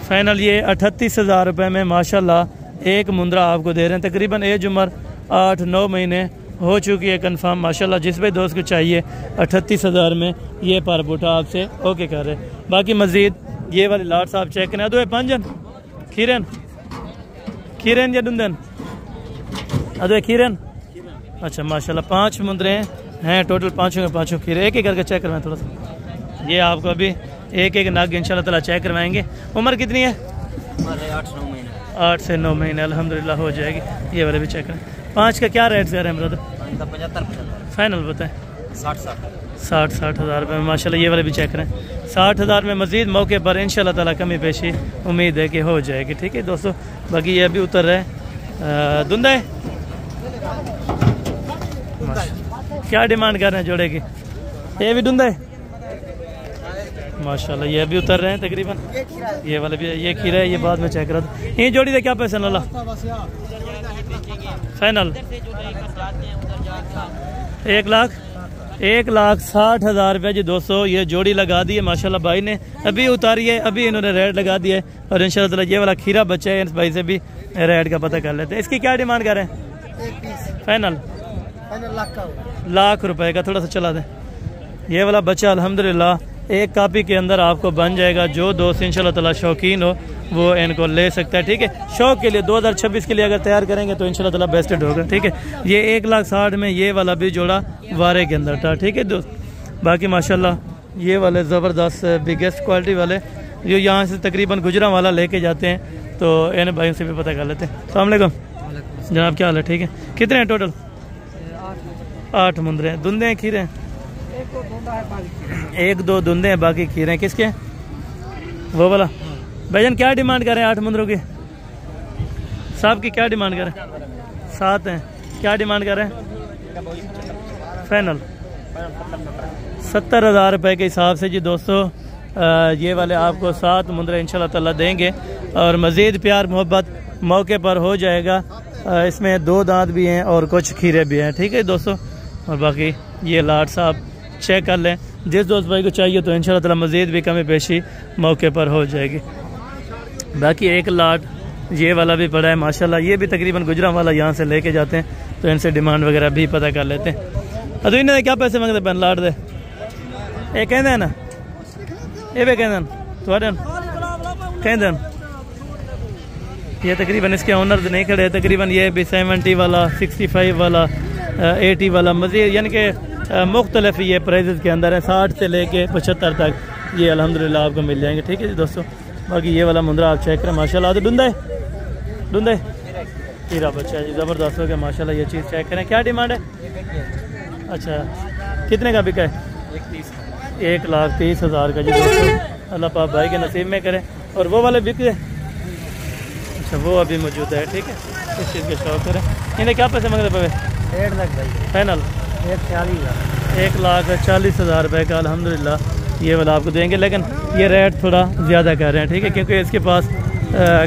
फाइनल ये 38,000 रुपये में माशाल्लाह एक मुंद्रा आपको दे रहे हैं। तकरीबन एज उम्र 8-9 महीने हो चुकी है कन्फर्म माशाल्लाह। जिस भी दोस्त को चाहिए 38,000 में ये पर बूटा आपसे ओके कर रहे हैं। बाकी मज़ीद ये वाली लाट साहब चेक करें। अदो पंजन खीरन या डुंदन अदो खीरन। अच्छा माशाल्लाह 5 मुंदरे हैं टोटल, पाँचों के पाँचों खीरे। एक एक करके चेक करवाएं थोड़ा सा। ये आपको अभी एक एक नाग इंशाल्लाह ताला चेक करवाएंगे। उम्र कितनी है? 8 से 9 महीने अल्हम्दुलिल्लाह हो जाएगी। ये वाले भी चेक करें। 5 का क्या रेट से रहे हैं ब्रदर? 75 फाइनल बताएं। 60 हज़ार रुपये में माशाल्लाह। ये वाले भी चेक करें। 60,000 में मज़ीद मौके पर इंशाल्लाह ताला कमी पेशी उम्मीद है कि हो जाएगी। ठीक है दोस्तों, बाकी ये अभी उतर रहे धुंधा है। क्या डिमांड कर रहे हैं जोड़े की? ये भी धुंधा है माशाल्लाह। ये भी उतर रहे हैं तकरीबन। ये वाले भी, ये खीरा है, ये बाद में चेक करा था। ये जोड़ी दे क्या पैसे नाला फाइनल? 1,60,000 रुपये जी दोस्तों। ये जोड़ी लगा दी है माशाल्लाह भाई ने, अभी उतारी है, अभी इन्होंने रेट लगा दिया है। और इंशाल्लाह ताला ये वाला खीरा बच्चा है, इस भाई से भी रेट का पता कर लेते हैं। इसकी क्या डिमांड कर रहे हैं? फाइनल लाख रुपए का। थोड़ा सा चला दें। ये वाला बच्चा अल्हम्दुलिल्लाह एक कापी के अंदर आपको बन जाएगा। जो दोस्त इंशाल्लाह ताला शौकीन हो वो इनको ले सकता है। ठीक है, शौक के लिए 2026 के लिए अगर तैयार करेंगे तो इंशाल्लाह ताला बेस्टेड होगा। ठीक है, ये 1,60,000 में ये वाला भी जोड़ा वारे के अंदर था। ठीक है दोस्त, बाकी माशाल्लाह ये वाले ज़बरदस्त बिगेस्ट क्वालिटी वाले जो यहाँ से तकरीबन गुजरा वाला लेके जाते हैं, तो इन भाइयों से भी पता कर लेते हैं। अस्सलाम वालेकुम जनाब, क्या हाल है? ठीक है, कितने हैं टोटल? 8 मुंदरे हैं। धुंधे हैं खीरे हैं? 1-2 धुंधे हैं, बाकी खीरे हैं। किसके? वो वाला भाईजान क्या डिमांड कर रहे हैं 8 मुंदरों की? साहब की क्या डिमांड कर रहे हैं? 7 हैं। क्या डिमांड कर रहे हैं? फाइनल 70,000 रुपये के हिसाब से जी दोस्तों। ये वाले आपको 7 मुंदरे इंशाल्लाह ताला देंगे, और मज़ीद प्यार मोहब्बत मौके पर हो जाएगा। इसमें 2 दांत भी हैं और कुछ खीरे भी हैं। ठीक है दोस्तों, और बाकी ये लाट साहब चेक कर लें। जिस दोस्त भाई को चाहिए तो इंशाल्लाह ताला मज़ीद भी कमी पेशी मौके पर हो जाएगी। बाकी एक लाट ये वाला भी पड़ा है माशाल्लाह। ये भी तकरीबन गुजरा वाला यहाँ से लेके जाते हैं, तो इनसे डिमांड वगैरह भी पता कर लेते हैं। अरे इन्हें क्या पैसे मांगते पैन लाट दे? ये कहते हैं ना, ये भी कहते हैं ये तकरीबन इसके ओनर नहीं खड़े। तकरीबन ये भी 70 वाला, 65 वाला, 80 वाला मज़ीद, यानी कि मुख्तलिफ ये प्राइजेज़ के अंदर है। 60 से लेके 75 तक ये अल्हम्दुलिल्लाह आपको मिल जाएंगे। ठीक है जी दोस्तों, बाकी ये वाला मुंद्रा आप चेक करें माशाल्लाह। तो डुंदा है हीरा बच्चा जी, ज़बरदस्त हो गया माशाल्लाह। ये चीज़ चेक करें। क्या डिमांड है? अच्छा, कितने का बिका है? 1,30,000 का जी दोस्तों। अल्लाह पाक भाई के नसीब में करे। और वो वाले बिक गए? अच्छा, वो अभी मौजूद है। ठीक है, इस चीज़ के शौक करें। इन्हें क्या पैसे मांग रहे पे? 1.5 लाख भाई। फाइनल 1,40,000 रुपये का अल्हम्दुलिल्लाह ये वाला आपको देंगे। लेकिन ये रेट थोड़ा ज़्यादा कर रहे हैं। ठीक है, क्योंकि इसके पास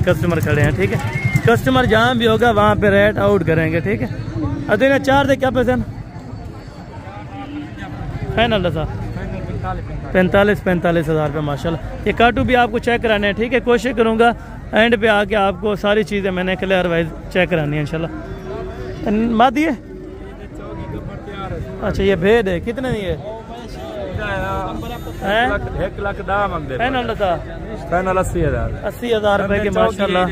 कस्टमर खड़े हैं। ठीक है, कस्टमर जहाँ भी होगा वहाँ पे रेट आउट करेंगे। ठीक है, अरे 4 दे क्या पैसे? फाइनल था 45,000 रुपये माशाल्लाह। ये काटू भी आपको चेक कराने हैं। ठीक है, कोशिश करूँगा एंड पे आके आपको सारी चीज़ें मैंने क्लियर वाइज चेक करानी है इंशाल्लाह। मादी है? अच्छा, ये भेद है। कितने नहीं है? 80,000 रुपये के माशाल्लाह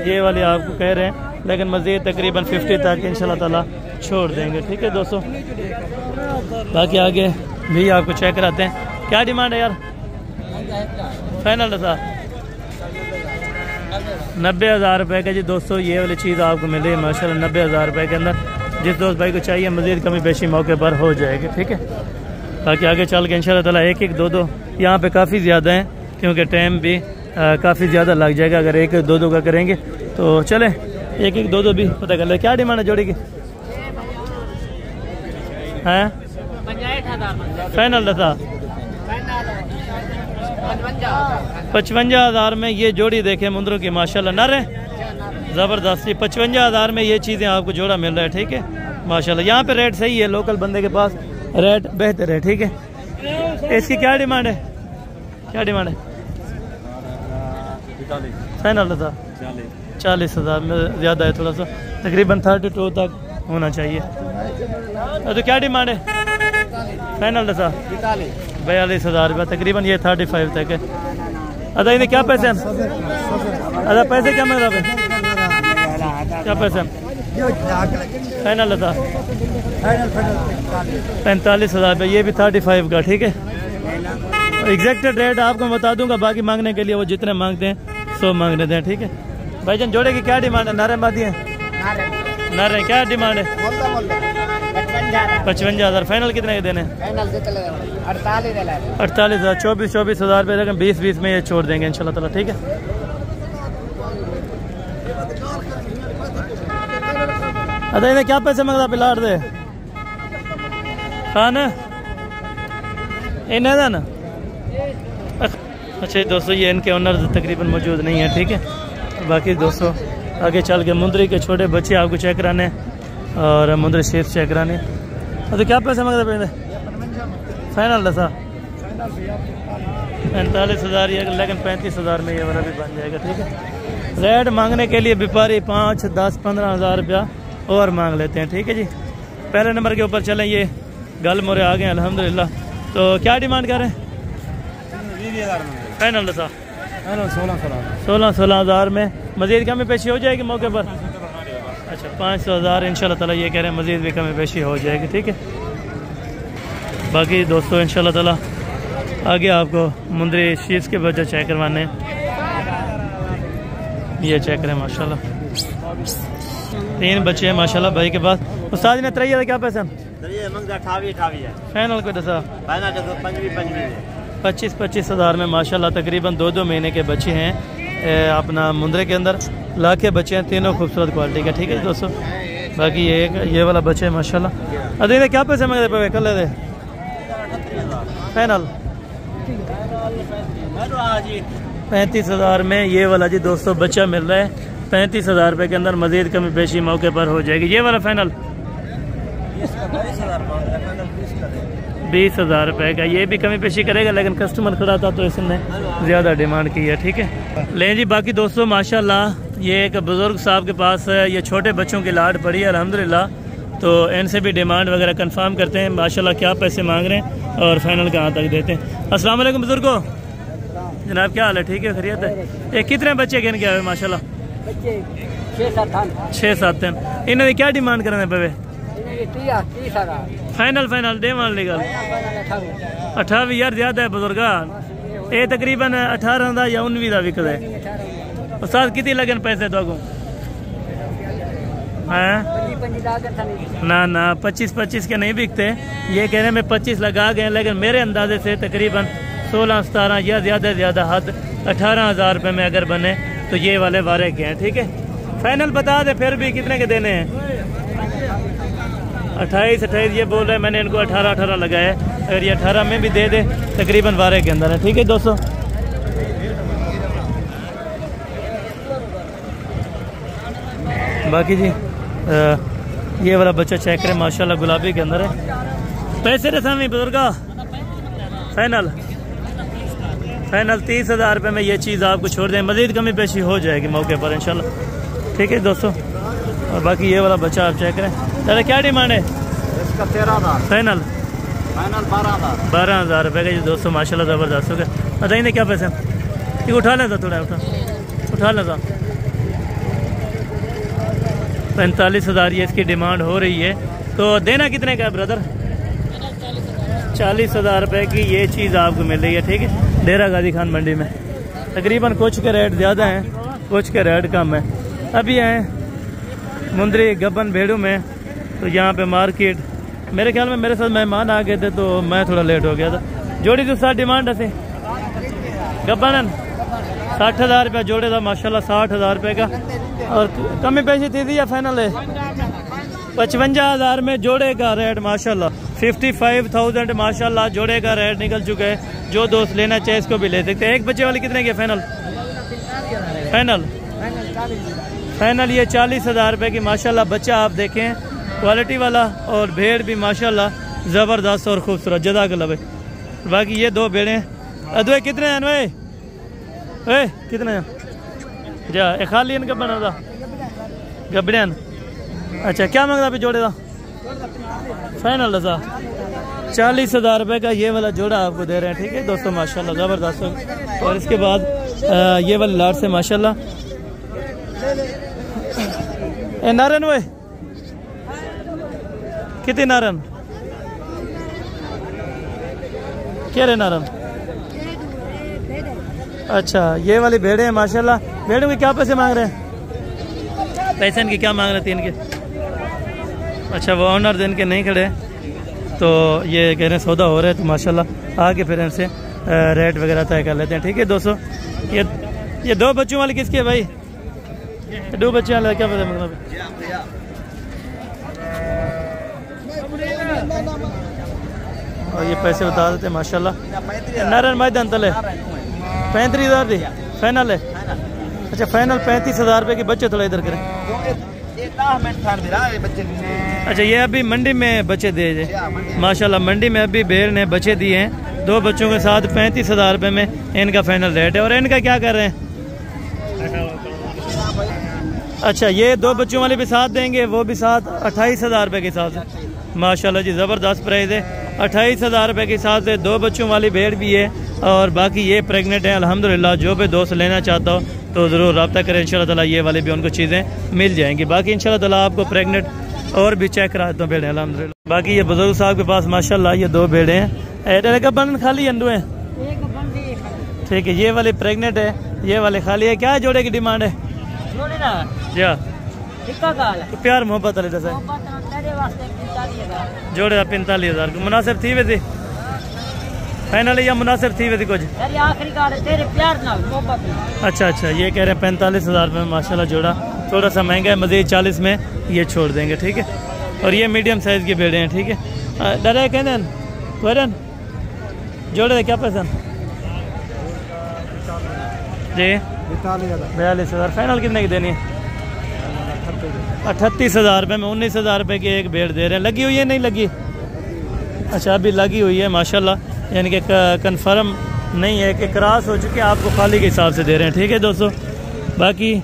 ये वाले आपको कह रहे हैं। लेकिन मज़ीद तकरीबन 50 तक इंशाल्लाह ताला छोड़ देंगे। ठीक है दोस्तों, बाकी आगे भी आपको चेक कराते हैं। क्या डिमांड है यार? फाइनल था 90,000 रुपये का जी दोस्तों। ये वाली चीज़ आपको मिल रही है माशाल्लाह 90,000 रुपये के अंदर। जिस दोस्त भाई को चाहिए मज़ीद कमी पेशी मौके पर हो जाएगी। ठीक है, बाकी आगे चल के इंशाल्लाह ताला 1-1, 2-2 यहाँ पे काफ़ी ज़्यादा हैं, क्योंकि टाइम भी काफ़ी ज़्यादा लग जाएगा। अगर 1-2-2 का करेंगे तो चले 1-1, 2-2 भी पता कर ले। क्या डिमांड है जोड़ी की? हैं 55 था 55,000 में ये जोड़ी देखे मुंदरों की माशाल्लाह नर है ज़बरदस्ती। 55,000 में ये चीज़ें आपको जोड़ा मिल रहा है, ठीक है माशाल्लाह। यहाँ पे रेट सही है, लोकल बंदे के पास रेट बेहतर है, ठीक है। इसकी क्या डिमांड है, क्या डिमांड है? फाइनल था 40,000 में ज़्यादा है थोड़ा सा, तकरीबन 32 तक होना चाहिए। तो क्या डिमांड है? फाइनल था 42,000 रुपये, तकरीबन ये 35 तक है। अदा इन्हें क्या पैसे हैं? अदा पैसे क्या मिल रहा है? क्या पैसे हैं? फाइनल था 45,000 रुपये, ये भी 35 का, ठीक है। एग्जैक्ट रेट आपको बता दूंगा, बाकी मांगने के लिए वो जितने मांगते हैं सो मांग लेते हैं, ठीक है। भाईजान जोड़े की क्या डिमांड है? नारे बादी है, नारे क्या डिमांड है? 55,000। फाइनल कितने के देने? 48,000, 24,000 रुपये, लेकिन 20 में ये छोड़ देंगे इंशाल्लाह ताला, ठीक है। अरे इन्हें क्या पैसे मंगता पिलाट दे खान इन्हें था ना। अच्छा दोस्तों, ये इनके ओनर तकरीबन मौजूद नहीं है, ठीक है। बाकी दोस्तों आगे चल के मुंदरी के छोटे बच्चे आपको चेक कराने और मुंदरी शेर चेक कराने। तो क्या पैसे मंगते पे? फाइनल दसा 45,000, लेकिन 35,000 में ये वाला भी बन जाएगा, ठीक है। रेट मांगने के लिए व्यापारी 5, 10, 15,000 रुपया और मांग लेते हैं, ठीक है जी। पहले नंबर के ऊपर चलें, ये गल मोरे आ गए अल्हम्दुलिल्लाह। तो क्या डिमांड कर रहे हैं? फाइनल दसा 16,000 में मज़ीद कमी पेशी हो जाएगी मौके पर। अच्छा 500,000 इंशाल्लाह ताला ये कह रहे हैं, मज़ीद भी कमी पेशी हो जाएगी, ठीक है। बाकी दोस्तों इंशाल्लाह ताला आगे आपको मुंदरी शीश के बच्चे चेक करवाने, ये चेक करें माशाल्लाह। 3 बच्चे हैं माशाल्लाह भाई के पास। उस्ताद ने तरैया क्या पैसा? 28 है। फाइनल को दसा 25,000 में माशाल्लाह तकरीबन 2-2 महीने के बच्चे हैं अपना मुंदरे के अंदर। लाखे बच्चे हैं, तीनों खूबसूरत क्वालिटी का, ठीक है दोस्तों। बाकी ये वाला बच्चे है माशाल्लाह। अरे क्या पैसे मंगे पे कल दे? फाइनल 35,000 में ये वाला जी दोस्तों बच्चा मिल रहा है। 35,000 रुपये के अंदर मज़ीद कमी पेशी मौके पर हो जाएगी। ये वाला फाइनल 20,000 रुपये का, ये भी कमी पेशी करेगा, लेकिन कस्टमर खड़ा था तो इसने ज़्यादा डिमांड की है, ठीक है। लें जी बाकी दोस्तों माशाल्लाह ये एक बुज़ुर्ग साहब के पास ये छोटे बच्चों की लाट पड़ी है अल्हम्दुलिल्लाह। तो इनसे भी डिमांड वगैरह कंफर्म करते हैं माशाल्लाह, क्या पैसे मांग रहे हैं और फाइनल कहाँ तक देते हैं। अस्सलाम वालेकुम बुजुर्गो, जनाब क्या हाल है? ठीक है, खैरियत है। ये कितने बच्चे गिन के आए माशाल्लाह? 6-7 हैं। इन्होंने क्या डिमांड करने पे? फाइनल दे मान ली गल 28 यार ज़्यादा है बुजुर्गा। ये तकरीबन 18 का या 19 का विकद है। उस्ताद कितनी लगन पैसे तो अगू? ना 25 के नहीं बिकते। ये कह रहे मैं 25 लगा गए, लेकिन मेरे अंदाजे से तकरीबन 16-17 या ज़्यादा हद 18,000 रुपये में अगर बने तो ये वाले वारे के हैं, ठीक है। फाइनल बता दे फिर भी कितने के देने हैं? 28 ये बोल रहे हैं, मैंने इनको 18 लगाया है। अगर ये 18 में भी दे दे तकरीबन वारे के अंदर है, ठीक है दोस्तों। बाकी जी ये वाला बच्चा चेक करें माशाल्लाह गुलाबी के अंदर है। पैसे रसामी बुजुर्गा फाइनल 30,000 रुपये में ये चीज़ आपको छोड़ दें, मज़ीद कमी पेशी हो जाएगी मौके पर इंशाल्लाह, ठीक है दोस्तों। और बाकी ये वाला बच्चा आप चेक करें। दादा क्या डिमांड है इसका? 13,000 फाइनल 12,000 रुपये का जी दोस्तों माशाल्लाह ज़बरदस्त हो गया। बताइए क्या पैसे? ये उठा लेता थोड़ा उठा लेता 45,000 ये इसकी डिमांड हो रही है। तो देना कितने का है ब्रदर? 40,000 रुपये की ये चीज़ आपको मिल रही है, ठीक है। डेरा गाजी खान मंडी में तकरीबन कुछ के रेट ज़्यादा हैं, कुछ के रेट कम है। अभी हैं मुंदरी गब्बन भेड़ू में, तो यहाँ पे मार्केट मेरे ख्याल में मेरे साथ मेहमान आ गए थे तो मैं थोड़ा लेट हो गया था। जोड़ी तो 60 डिमांड है गब्बन 60,000 रुपया जोड़े था माशाल्लाह 60,000 रुपये का। और कमी पैसे थी या फाइनल है? 55,000 में जोड़े का रेट माशाल्लाह 55,000 माशाल्लाह जोड़े का रेट निकल चुका है। जो दोस्त लेना चाहे इसको भी ले सकते हैं। एक बच्चे वाले कितने के फाइनल? फाइनल ये 40,000 रुपये की माशाल्लाह बच्चा आप देखें, क्वालिटी वाला और भेड़ भी माशाल्लाह ज़बरदस्त और खूबसूरत, जज़ाकल्लाह भाई। बाकी ये दो भेड़े अदवे कितने हैं भाई? कितने हैं? जा एक खाली इनका बना था गबड़ियान। अच्छा क्या मांगता अभी जोड़े का? फाइनल था 40,000 रुपये का ये वाला जोड़ा आपको दे रहे हैं। ठीक है दोस्तों माशाल्लाह ज़बरदस्त। और इसके बाद ये वाला लाट से माशाल्लाह नारन वे कितने नारन क्या रे नारन? अच्छा ये वाली भेड़े हैं माशाल्लाह। भेड़ों के क्या पैसे मांग रहे हैं? पैसे इनके क्या मांग रहे थे इनके? अच्छा वो ऑनर दिन के नहीं खड़े तो ये कह रहे हैं सौदा हो रहा है तो माशाल्लाह आके फिर इनसे रेट वगैरह तय कर लेते हैं। ठीक है दोस्तों ये दो बच्चों वाले किसके भाई? दो बच्चे वाले क्या पता मतलब? और ये पैसे बता देते माशाल्लाह। नारायण मैदान तले 35,000 दी फाइनल है। अच्छा फाइनल 35,000 रुपये के बच्चे थोड़ा इधर करें। अच्छा ये अभी मंडी में बच्चे दिए माशाल्लाह, मंडी में अभी भेड़ ने बच्चे दिए हैं दो बच्चों के साथ 35,000 रुपये में इनका फाइनल रेट है। और इनका क्या कर रहे हैं? अच्छा ये दो बच्चों वाले भी साथ देंगे, वो भी साथ 28,000 रुपये के हिसाब से माशाल्लाह जी ज़बरदस्त प्राइस है। 28,000 रुपये के हिसाब से दो बच्चों वाली भेड़ भी है और बाकी ये प्रेग्नेंट है अल्हम्दुलिल्लाह। जो भी दोस्त लेना चाहता हो तो ज़रूर रब्ता करें, इंशाल्लाह ताला ये वाले भी उनको चीज़ें मिल जाएंगी। बाकी इंशाल्लाह ताला आपको प्रेग्नेंट और भी चेक करा देता हूँ भेड़ें अल्हम्दुलिल्लाह। बाकी ये बुजुर्ग साहब के पास माशाल्लाह ये दो भेड़े हैं। का बंधन खाली अंडू है? ठीक है ये वाले प्रेग्नेंट है, ये वाले खाली है। क्या जोड़े की डिमांड है? प्यार मोहब्बत वाले दस जोड़े 45,000 को मुनासिब थी वैसे फाइनल या मुनासिब थी वैसे कुछ? अच्छा ये कह रहे हैं 45,000 रुपये में माशाल्लाह जोड़ा। थोड़ा सा महंगा है, मज़ीद 40 में ये छोड़ देंगे। ठीक है और ये मीडियम साइज़ के भेड़े हैं। ठीक है डरे कहन जोड़े क्या पैसा जी? 42,000 फाइनल कितने की देनी है? 38,000 रुपये में 19,000 रुपये की एक भेड़ दे रहे हैं। लगी हुई है नहीं लगी? अच्छा अभी लगी हुई है माशाल्लाह, यानी कि कन्फर्म नहीं है कि क्रॉस हो चुकी है, आपको खाली के हिसाब से दे रहे हैं। ठीक है दोस्तों बाकी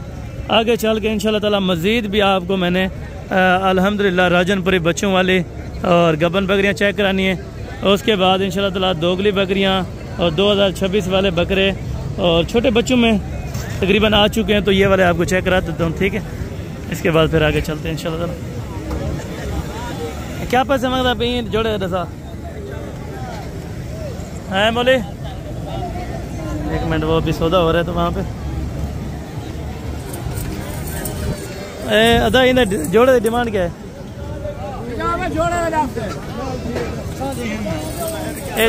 आगे चल के इंशाल्लाह ताला मज़ीद भी आपको मैंने अल्हम्दुलिल्लाह राजनपुरी बच्चों वाली और गबन बकरियाँ चेक करानी है। उसके बाद इंशाल्लाह ताला दोगली बकरियाँ और 2026 वाले बकरे और छोटे बच्चों में तकरीबन आ चुके हैं तो ये वाले आपको चेक करा देता हूँ। ठीक है इसके बाद फिर आगे चलते हैं इंशाल्लाह ताला। क्या पैसे मांगता है जोड़े दसा है बोले? एक मिनट वो अभी सौदा हो रहा है तो वहाँ पे अदा इन जोड़े की डिमांड क्या है?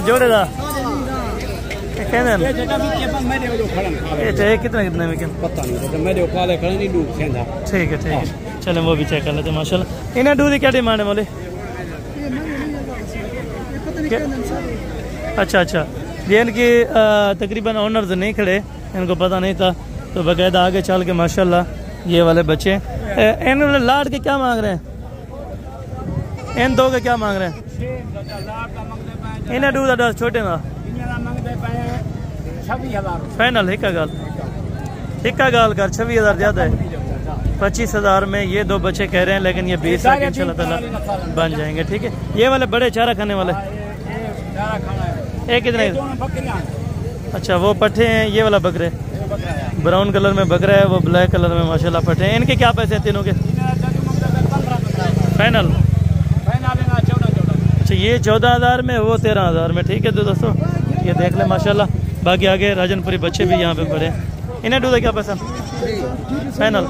जोड़े का कितने में? ठीक है चलें वो भी चेक कर लेते हैं माशाल्लाह। इन्हें दूध की क्या डिमांड है बोले? अच्छा ये इनकी तकरीबन ऑनर्स नहीं खड़े, इनको पता नहीं था तो बाकायदा आगे चल के माशाल्लाह ये वाले बच्चे इन लाट के क्या मांग रहे हैं? इन दो के क्या मांग रहे हैं? इन्हें दूध दस छोटे ना फाइनल हिक्का गाल कर 26,000 ज़्यादा है। 25,000 में ये दो बच्चे कह रहे हैं लेकिन ये 20 लाख इंशाल्लाह ताला बन जाएंगे। ठीक है ये वाले बड़े चारा खाने वाले एक कितने? अच्छा वो पट्टे हैं, ये वाला बकरे ब्राउन कलर में बकरा है, वो ब्लैक कलर में माशाल्लाह पट्टे हैं। इनके क्या पैसे हैं तीनों के फाइनल? अच्छा ये 14,000 में, वो 13,000 में। ठीक है तो दोस्तों ये देख ले माशाल्लाह। बाकी आगे राजनपुरी बच्चे भी यहाँ पे पड़े हैं। इन्हें दूध क्या पैसा फाइनल?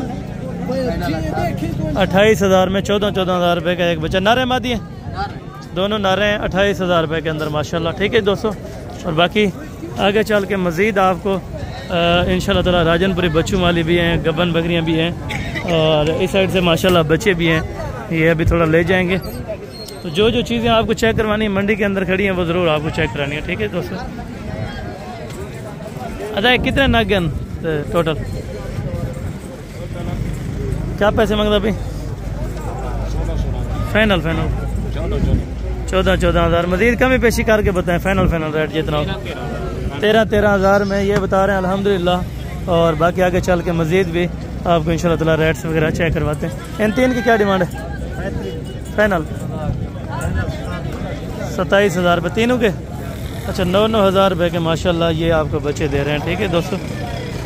28,000 में 14,000 रुपये का एक बच्चा। नारे मादी है दोनों नारे हैं 28,000 रुपये के अंदर माशाल्लाह। ठीक है दोस्तों और बाकी आगे चल के मज़ीद आपको इंशाल्लाह ताला राजनपुरी बच्चों वाली भी हैं, गबन बकरियाँ भी हैं और इस साइड से माशाल्लाह बच्चे भी हैं। ये अभी थोड़ा ले जाएंगे। तो जो जो चीज़ें आपको चेक करवानी है मंडी के अंदर खड़ी हैं वो ज़रूर आपको चेक करानी है, ठीक है दोस्तों। अच्छा कितने नागन टोटल, क्या पैसे मांगता भाई? फाइनल 14,000 मजीद कमी पेशी करके बताएं। फाइनल रेट जितना हो 13,000 में ये बता रहे हैं अल्हम्दुलिल्लाह। और बाकी आगे चल के मजीद भी आपको इंशाल्लाह ताला रेट्स वगैरह चेक करवाते हैं। इन तीन की क्या डिमांड है? फाइनल 27,000 रुपये तीनों के। अच्छा 9,000 रुपये के माशाल्लाह ये आपको बच्चे दे रहे हैं, ठीक है दोस्तों।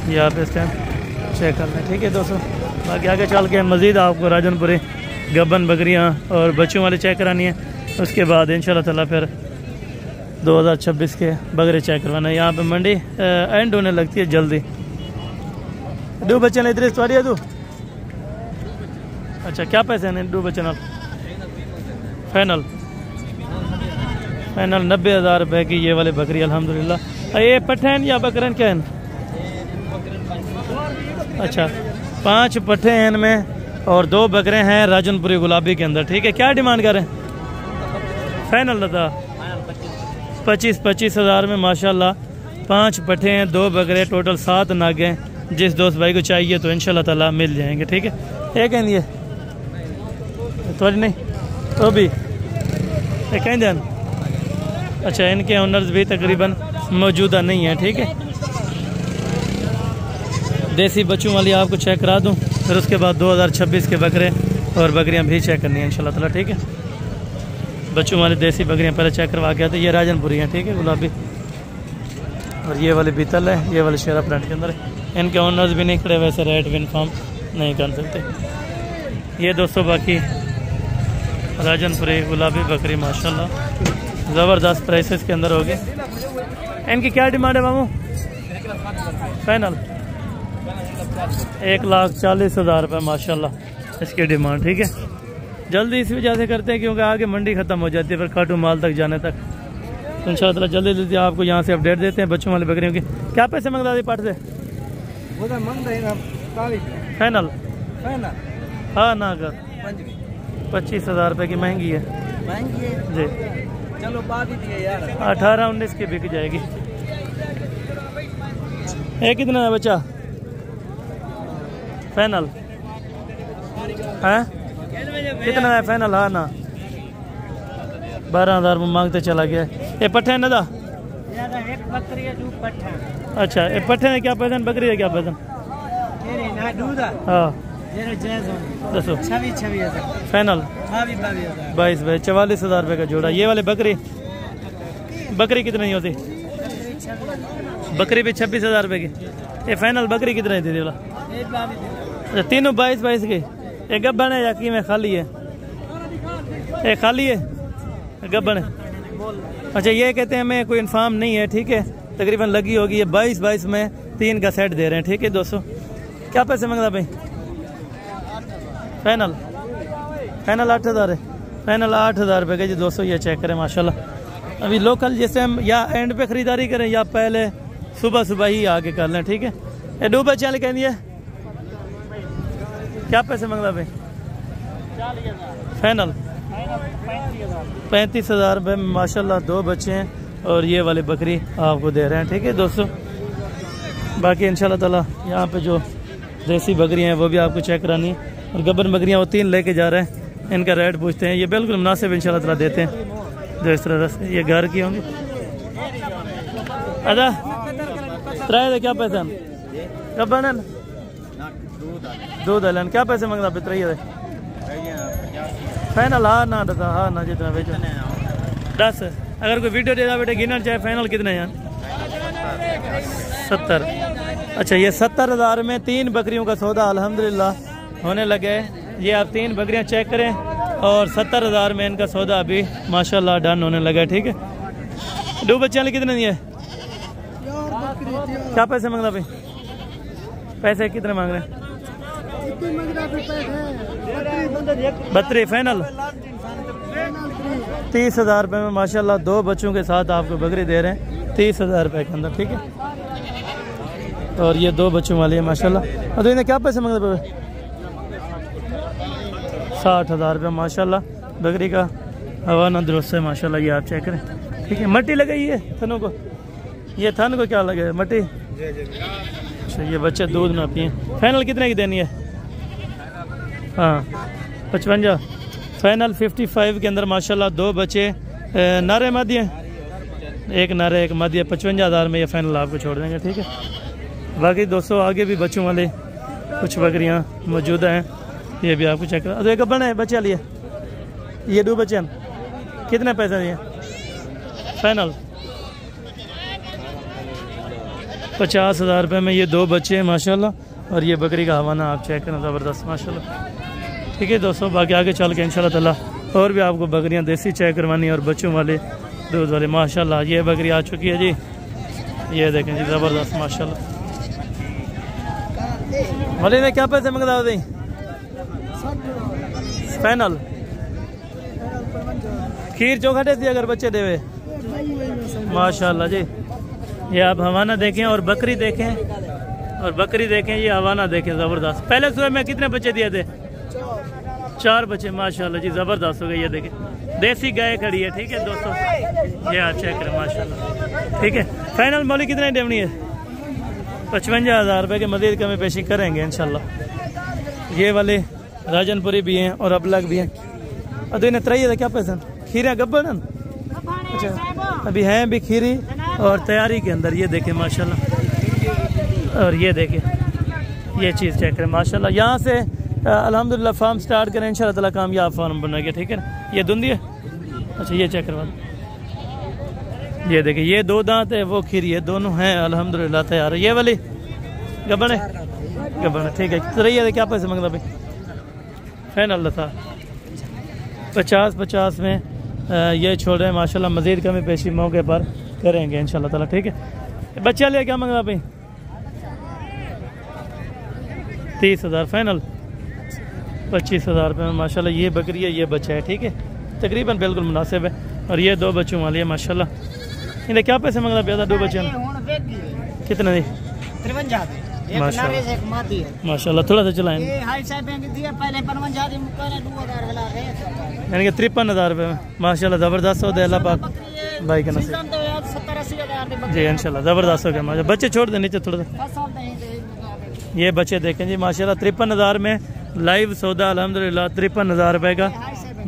ये आप इस टाइम चेक कर लें, ठीक है दोस्तों। बाकी आगे चल के मज़ीद आपको राजनपुरी गब्बन बकरियाँ और बच्चों वाले चेक करानी है। उसके बाद इंशाल्लाह ताला फिर 2026 के बकरे चेक करवाना है। यहाँ पे मंडी एंड होने लगती है जल्दी। दो बच्चे ने इधर सवारी है तू। अच्छा क्या पैसे हैं दो बच्चे ना? फाइनल 90,000 रुपये की ये वाली बकरी अल्हम्दुलिल्लाह। ये पट्ठे या बकरन क्या है? अच्छा 5 पट्ठे हैं इनमें और 2 बकरे हैं राजनपुरी गुलाबी के अंदर, ठीक है। क्या डिमांड करें? फाइनल था 25,000 में माशाल्लाह 5 पट्ठे हैं, 2 बकरे, टोटल 7 नागे हैं। जिस दोस्त भाई को चाहिए तो इंशाल्लाह ताला मिल जाएंगे, ठीक है। एक कहें दिए थोड़ी नहीं तो भी एक कहें दें। अच्छा इनके ओनर्स भी तकरीबन मौजूदा नहीं है, ठीक है। देसी बच्चों वाली आपको चेक करा दूं, फिर उसके बाद 2026 के बकरे और बकरियां भी चेक करनी है इंशाल्लाह ताला, ठीक है। बच्चों वाली देसी बकरियां पहले चेक करवा के आते। ये राजनपुरी हैं, ठीक है, गुलाबी। और ये वाली बीतल है, ये वाले शेरा प्लांट के अंदर है। इनके ओनर्स भी नहीं खड़े, वैसे रेट भी इन्फॉर्म नहीं कर सकते। ये दोस्तों बाकी राजनपुरी गुलाबी बकरी माशाल्लाह ज़बरदस्त प्राइसेस के अंदर होगी। इनकी क्या डिमांड है मामू? फाइनल 1,40,000 रुपये माशाल्लाह इसकी डिमांड, ठीक है। जल्दी इस वजह से करते हैं क्योंकि आगे मंडी ख़त्म हो जाती है, फिर खाटू माल तक जाने तक। तो इंशाल्लाह जल्दी आपको यहाँ से अपडेट देते हैं बच्चों वाली बकरियों की। क्या पैसे मांगता है पाठ से? फाइनल हाँ ना कर 25,000 रुपये की महंगी है जी। चलो बात ही दिए यार, 18-19 की बिक जाएगी। एक कितना है बच्चा? फाइनल है कितना है? फाइनल हाँ ना 12,000 में मांगते चला गया। ये पट्ठे ना था? एक बकरी है, 2 पट्ठा। अच्छा ये पट्ठे ने क्या पैदन, बकरी है क्या पैदन? हाँ दसो। 26,000 फाइनल 22 44,000 रुपये का जोड़ा। ये वाले बकरी कितनी होती? बकरी भी 26,000 रुपये की। ये फाइनल बकरी कितनी थी वाला? अच्छा तीनों 22 के। एक गब्बन है या कि में खाली है? एक खाली है गब्बन है। अच्छा ये कहते हैं हमें कोई इन्फॉर्म नहीं है, ठीक है, तकरीबन लगी होगी। ये 22 में 3 का सेट दे रहे हैं, ठीक है दोस्तों। क्या पैसे मांगता भाई? फाइनल 8,000 है। फाइनल 8,000 रुपये का जी दोस्तों। ये चेक करें माशाल्लाह। अभी लोकल जैसे हम या एंड पे ख़रीदारी करें या पहले सुबह ही आके कर लें, ठीक है। ये 2 बच्चे वाले कह दिए। क्या पैसे मांगता भाई? फाइनल 35,000 रुपये में माशाल्लाह 2 बच्चे हैं और ये वाली बकरी आपको दे रहे हैं, ठीक है दोस्तों। बाकी इंशाल्लाह ताला यहाँ पे जो देसी बकरियाँ हैं वो भी आपको चेक करानी है। और गब्बन बकरियाँ वो 3 लेके जा रहे हैं। इनका रेट पूछते हैं, ये बिल्कुल मुनासिब इंशाल्लाह ताला देते हैं जो इस तरह से। ये घर की होंगी। अच्छा त्राई क्या पैसे गब्बन दूध है क्या पैसे मांगता पितरई? फाइनल हाँ ना दसा हाँ ना जितना बेचो 10। अगर कोई वीडियो देगा बेटे गिनर चाहे फाइनल कितने यार? 70। अच्छा ये 70,000 में 3 बकरियों का सौदा अल्हम्दुलिल्लाह होने लगे। ये आप 3 बकरियां चेक करें और 70,000 में इनका सौदा अभी माशाल्लाह डन होने लगा, ठीक है। 2 बच्चे वाले कितने दिए? क्या पैसे मांगता भाई? पैसे कितने मांग रहे हैं? 32 फाइनल 30,000 रुपये में माशाल्लाह 2 बच्चों के साथ आपको बकरी दे रहे हैं 30,000 रुपये के अंदर, ठीक है। और ये 2 बच्चों वाली है माशाल्लाह। और तो इन्हें क्या पैसे मांगते? 60,000 रुपये माशाल्लाह। बकरी का हवाना दुरुस्त है माशाल्लाह, ये आप चेक करें। ठीक है, मट्टी लगाई है थनों को, ये थन को क्या लगे मट्टी। अच्छा, ये बच्चे दूध ना पिए। फाइनल कितने की देनी है? हाँ 55 फाइनल 55 के अंदर माशाल्लाह। 2 बच्चे नारे मादी हैं, एक नारे एक मादी है। 55,000 में ये फाइनल आपको छोड़ देंगे। ठीक है, बाकी दोस्तों आगे भी बच्चों वाले कुछ बकरियां मौजूद हैं, ये भी आपको चेक करा। एक बने बच्चा लिए, ये 2 बच्चे हैं, कितने पैसे दिए फाइनल? 50,000 रुपये में ये 2 बच्चे हैं माशाल्लाह। और ये बकरी का हवाना आप चेक करें, ज़बरदस्त माशाल्लाह। ठीक है दोस्तों, बाकी आगे चल के इंशाल्लाह ताला और भी आपको बकरियां देसी चेक करवानी और बच्चों वाले दूध वाले माशाल्लाह। ये बकरी आ चुकी है जी, ये देखें जी ज़बरदस्त माशाल्लाह। वाले ने क्या पैसे मंगवा दी फाइनल? खीर चोखा देती अगर बच्चे देवे माशाल्लाह जी। ये आप हवाना देखें और बकरी देखें, और बकरी देखें, ये हवाना देखें ज़बरदस्त। पहले सुबह में कितने बच्चे दिए थे? 4 बच्चे माशाल्लाह जी, ज़बरदस्त हो गई। ये देखें देसी गाय खड़ी है। ठीक है दोस्तों, ये आप चेक करें माशाल्लाह। ठीक है, फाइनल मौली कितने देनी है? 55,000 रुपये के मज़ीद कमी पेशी करेंगे इंशाल्लाह। ये वाले राजनपुरी भी हैं और अबलग भी हैं। और इन्हें त्रई क्या पैसा? खीरा गब्बर? अच्छा, अभी हैं भी खीरी और तैयारी के अंदर। ये देखें माशाल्लाह, और ये देखें ये चीज़ चेक करें माशाल्लाह। यहाँ से अल्हम्दुलिल्लाह फार्म स्टार्ट करें इंशाल्लाह ताला, कामयाब फार्म बनेगा। ठीक है, ये धुंधी है। अच्छा, ये चेक करवा, ये देखिए ये 2 दांत है, वो खीरी है, दोनों हैं अल्हम्दुलिल्लाह तैयार है। ये वाली गबन है, गबन है। ठीक है, तो रही है क्या पैसे मंगता भाई? फाइनल था 50 में ये छोड़ रहे हैं माशाल्लाह। मज़ीद कमी पेशी मौके पर करेंगे इंशाल्लाह ताला। ठीक है, बच्चा लिया क्या मंगता भाई? 30,000 फाइनल 25,000 रुपये में माशाल्लाह। ये बकरी है, ये बच्चा है। ठीक है, तकरीबन बिल्कुल मुनासिब है। और ये 2 बच्चों वाली है माशाल्लाह। इन्हें क्या पैसे मंगना पिया था 2 बच्चे? कितने दी? 53 माशाल्लाह। थोड़ा सा चलाएं, यानी कि 53,000 रुपये में माशाल्लाह। ज़बरदस्त हो अल्लाह पाक भाई के नसीब जी इंशाल्लाह। ज़बरदस्त हो गया माशा। बच्चे छोड़ दें नीचे थोड़ा सा। ये बच्चे देखें जी माशाल्लाह। 53,000 में लाइव सौदा अल्हम्दुलिल्लाह। 53,000 रुपये का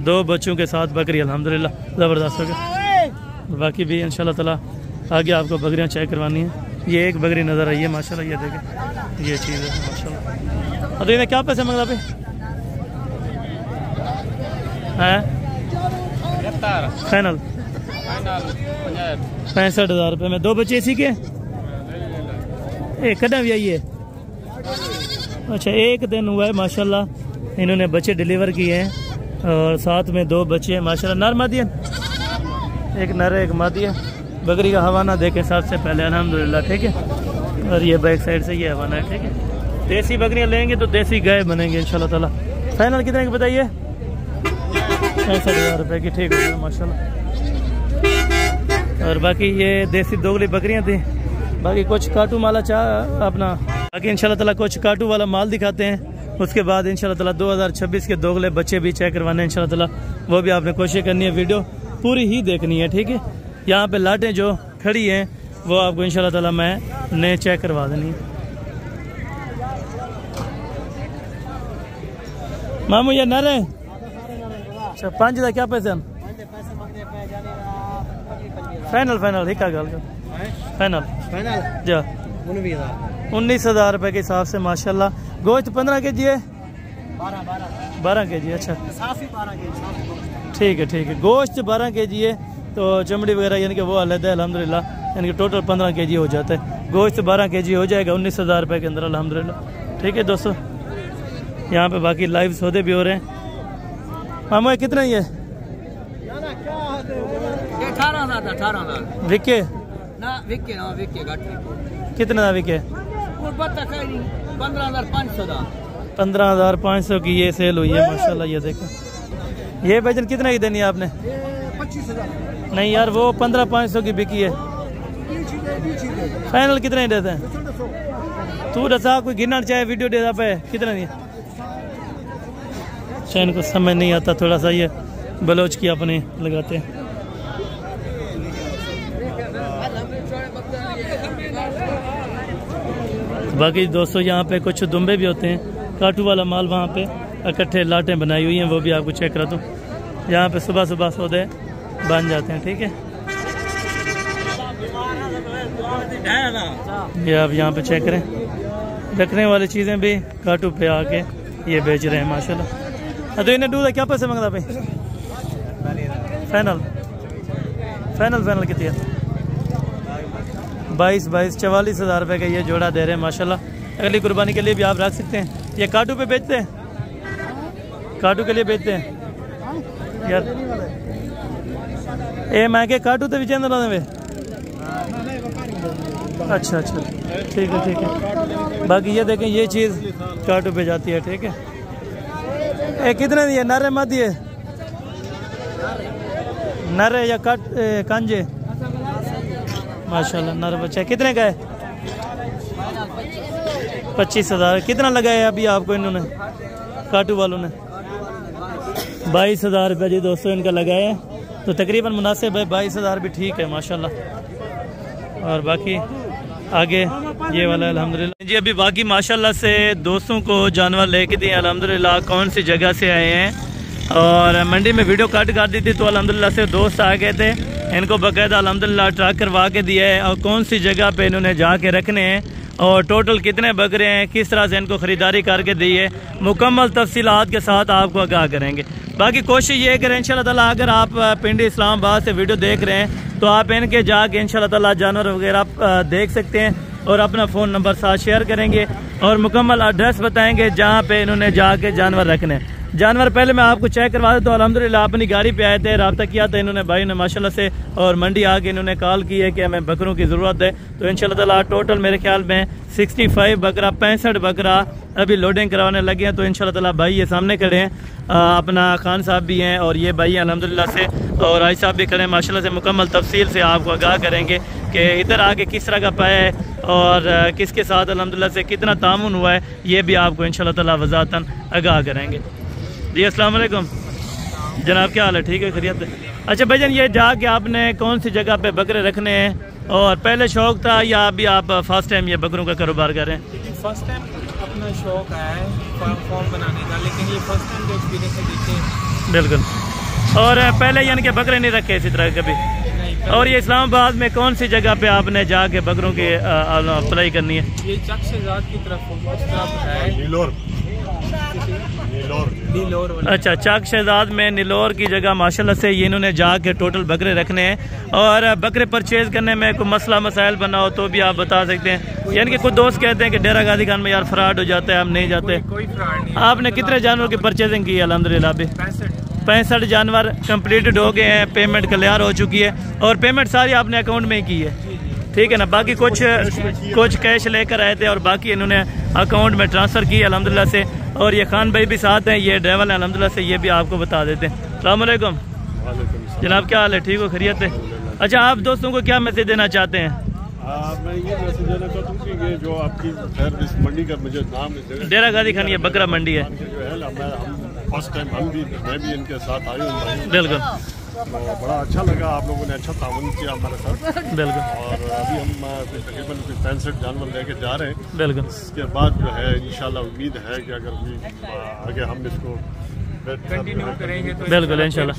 2 बच्चों के साथ बकरी अल्हम्दुलिल्लाह ज़बरदस्त हो गया। बाकी भी इंशाल्लाह ताला आगे आपको बकरियां चेक करवानी है। ये एक बकरी नज़र आई है माशाल्लाह, ये देखें ये चीज़ है माशाल्लाह। और इन्हें क्या पैसे मंगता भाई? हैं फाइनल 65,000 रुपये में 2 बच्चे इसी के। एक कदम भी आई है। अच्छा, 1 दिन हुआ है माशाल्लाह, इन्होंने बच्चे डिलीवर किए हैं और साथ में 2 बच्चे हैं माशाल्लाह। नर मादी है, एक नर एक मादी है। बकरी का हवाना देखें सबसे पहले अल्हम्दुलिल्लाह। ठीक है, और ये बैक साइड से ये हवाना है। ठीक है, देसी बकरियां लेंगे तो देसी गाय बनेंगे इंशाल्लाह ताला। फाइनल कितने की बताइए? 65,000 रुपये की। ठीक हो गया माशाल्लाह। और बाकी ये देसी दोगली बकरियां थी। बाकी कुछ काटू माला अपना बाकी इंशाल्लाह ताला कुछ काटू वाला माल दिखाते हैं। उसके बाद इंशाल्लाह ताला 2026 के दोगले बच्चे भी चेक करवाने हैं इंशाल्लाह ताला। वो भी आपने कोशिश करनी है, वीडियो पूरी ही देखनी है। ठीक है, यहाँ पे लाटें जो खड़ी हैं वो आपको इंशाल्लाह ताला मैं नए चेक करवा देनी है। मामू ये नर है? अच्छा, 5 का क्या पैसे? फाइनल फाइनल ही गल फाइनल जा 19,000 रुपये के हिसाब से माशाल्लाह। गोश्त 15 kg है? 12 kg। अच्छा ठीक है, गोश्त 12 kg है तो चमड़ी वगैरह यानी कि वो अलग है अल्हम्दुलिल्लाह। यानी कि टोटल 15 kg हो जाता है। गोश्त 12 kg हो जाएगा 19,000 रुपये के अंदर अल्हम्दुलिल्लाह। ठीक है दोस्तों, यहाँ पे बाकी लाइव सौदे भी हो रहे हैं। मामा कितना ही है? 18,000 विके ना विके कितना विके? 15,500 की ये सेल हुई है माशाल्लाह। ये देखो ये वजन कितना की देनी है आपने? 25,000 नहीं यार, वो 15,500 की बिकी है। फाइनल कितना ही देते हैं? तू दसा कोई गिनना चाहे वीडियो दे पे कितना नहीं? अच्छा इनको समझ नहीं आता, थोड़ा सा ये बलोच की अपने लगाते हैं। बाकी दोस्तों यहाँ पे कुछ दुम्बे भी होते हैं, काटू वाला माल वहाँ पे इकट्ठे लाटें बनाई हुई हैं, वो भी आपको चेक करा दूँ। यहाँ पे सुबह सुबह सौदे बन जाते हैं, ठीक है। ये आप यहाँ पे चेक करें, रखने वाली चीज़ें भी काटू पे आके ये बेच रहे हैं माशाल्लाह। तो इन्हें दूध क्या पैसे मंगता भाई? फाइनल फाइनल फाइनल कितनी है? 44,000 रुपये का ये जोड़ा दे रहे हैं माशाल्लाह। अगली कुर्बानी के लिए भी आप रख सकते हैं। ये काटू पे बेचते हैं, काटू के लिए बेचते हैं यार। ये महंगे काटू तो भी वे। अच्छा अच्छा ठीक है ठीक है। बाकी ये देखें ये चीज़ काटू पे जाती है, ठीक है। ये कितने दिए? नर मत दिए, नर या कांजे माशाल्लाह। नर बच्चा कितने का है? 25,000। कितना लगाया अभी आपको इन्होंने काटू वालों ने? 22,000 रुपये जी दोस्तों इनका लगाया है, तो तकरीबन मुनासिब है। 22,000 भी ठीक है माशाल्लाह। और बाकी आगे ये वाला अल्हम्दुलिल्लाह जी। अभी बाकी माशाल्लाह से दोस्तों को जानवर लेके दिए अल्हम्दुलिल्लाह। कौन सी जगह से आए हैं और मंडी में वीडियो कट कर दी थी, तो अल्हम्दुलिल्लाह से दोस्त आ गए थे, इनको बाकायदा अल्हम्दुलिल्लाह ट्रैक करवा के दिया है और कौन सी जगह पे इन्होंने जाके रखने हैं और टोटल कितने बकरे हैं, किस तरह से इनको ख़रीदारी करके दी है, मुकम्मल तफसीलात के साथ आपको आगाह करेंगे। बाकी कोशिश ये करें इंशाल्लाह ताला, अगर आप पिंडी इस्लामाबाद से वीडियो देख रहे हैं तो आप इनके जाके इंशाल्लाह ताला जानवर वगैरह देख सकते हैं और अपना फ़ोन नंबर साथ शेयर करेंगे और मुकम्मल एड्रेस बताएंगे जहाँ पे इन्होंने जाके जानवर रखने हैं। जानवर पहले मैं आपको चेक करवा देता हूँ। अल्हम्दुलिल्लाह अपनी गाड़ी पे आए थे, रब्ता किया था इन्होंने भाई ने माशाल्लाह से, और मंडी आके इन्होंने कॉल की है कि हमें बकरों की ज़रूरत है। तो इंशाल्लाह ताला टोटल मेरे ख्याल में 65 बकरा 65 बकरा अभी लोडिंग करवाने लगे हैं। तो इंशाल्लाह ताला भाई ये सामने खड़े हैं, अपना खान साहब भी हैं और ये भाई अल्हम्दुलिल्लाह से, और आई साहब भी खड़े हैं माशाल्लाह से। मुकम्मल तफसील से आपको आगाह करेंगे कि इधर आके किस तरह का पाया है और किसके साथ अल्हम्दुलिल्लाह से कितना तामुन हुआ है, ये भी आपको इंशाल्लाह ताला वज़ातन आगाह करेंगे। जी अस्सलाम वालेकुम जनाब, क्या हाल है? ठीक है, खैरियत है। अच्छा भाईजान, ये जाके आपने कौन सी जगह पे बकरे रखने हैं और पहले शौक था या अभी आप फर्स्ट टाइम ये बकरों का कारोबार कर रहे हैं? फर्स्ट टाइम अपना शौक है फॉर्म बनाने का, लेकिन ये फर्स्ट टाइम जो एक्सपीरियंस है देखिए। बिल्कुल। और पहले यानी कि बकरे नहीं रखे इसी तरह कभी? और ये इस्लामाबाद में कौन सी जगह पे आपने जाके बकरों की अप्लाई करनी है? ये चक शेजाद की तरफ है, नीलोर। अच्छा, चक शेजाद में नीलोर की जगह माशाल्लाह से ये इन्होंने जाके टोटल बकरे रखने हैं। और बकरे परचेज करने में कोई मसला मसाइल बना हो तो भी आप बता सकते हैं। यानी कि कुछ दोस्त कहते हैं कि डेरा गाजी खान में यार फ्रॉड हो जाता है, हम नहीं जाते। कोई फ्रॉड नहीं। आपने कितने जानवर की परचेजिंग की है? अल्हम्दुलिल्लाह अभी 65 जानवर कम्प्लीटेड हो गए हैं, पेमेंट क्लियर हो चुकी है और पेमेंट सारी आपने अकाउंट में ही की है, ठीक है ना? बाकी कुछ कैश लेकर आए थे और बाकी इन्होंने अकाउंट में ट्रांसफ़र की अल्हम्दुलिल्लाह से। और ये खान भाई भी साथ हैं, ये ड्राइवर हैं अल्हम्दुलिल्लाह से, ये भी आपको बता देते हैं। अस्सलाम वालेकुम जनाब, क्या हाल है? ठीक हो, खैरियत है? अच्छा, आप दोस्तों को क्या मैसेज देना चाहते हैं? मैं ये मैसेज देना चाहता हूँ कि ये जो आपकी खैर इस मंडी का मुझे नाम है डेरा गाजी खान, ये बकरा मंडी है। फर्स्ट टाइम मैं भी इनके साथ आया हूँ। बिल्कुल, तो बड़ा अच्छा लगा, आप लोगों ने अच्छा ताउन किया हमारे साथ। बिल्कुल। और अभी हम तकरीबन 65 जानवर लेके जा रहे हैं। बिल्कुल। इसके बाद जो है इंशाल्लाह उम्मीद है कि अगर आगे हम इसको कंटिन्यू करेंगे तो बिल्कुल इंशाल्लाह।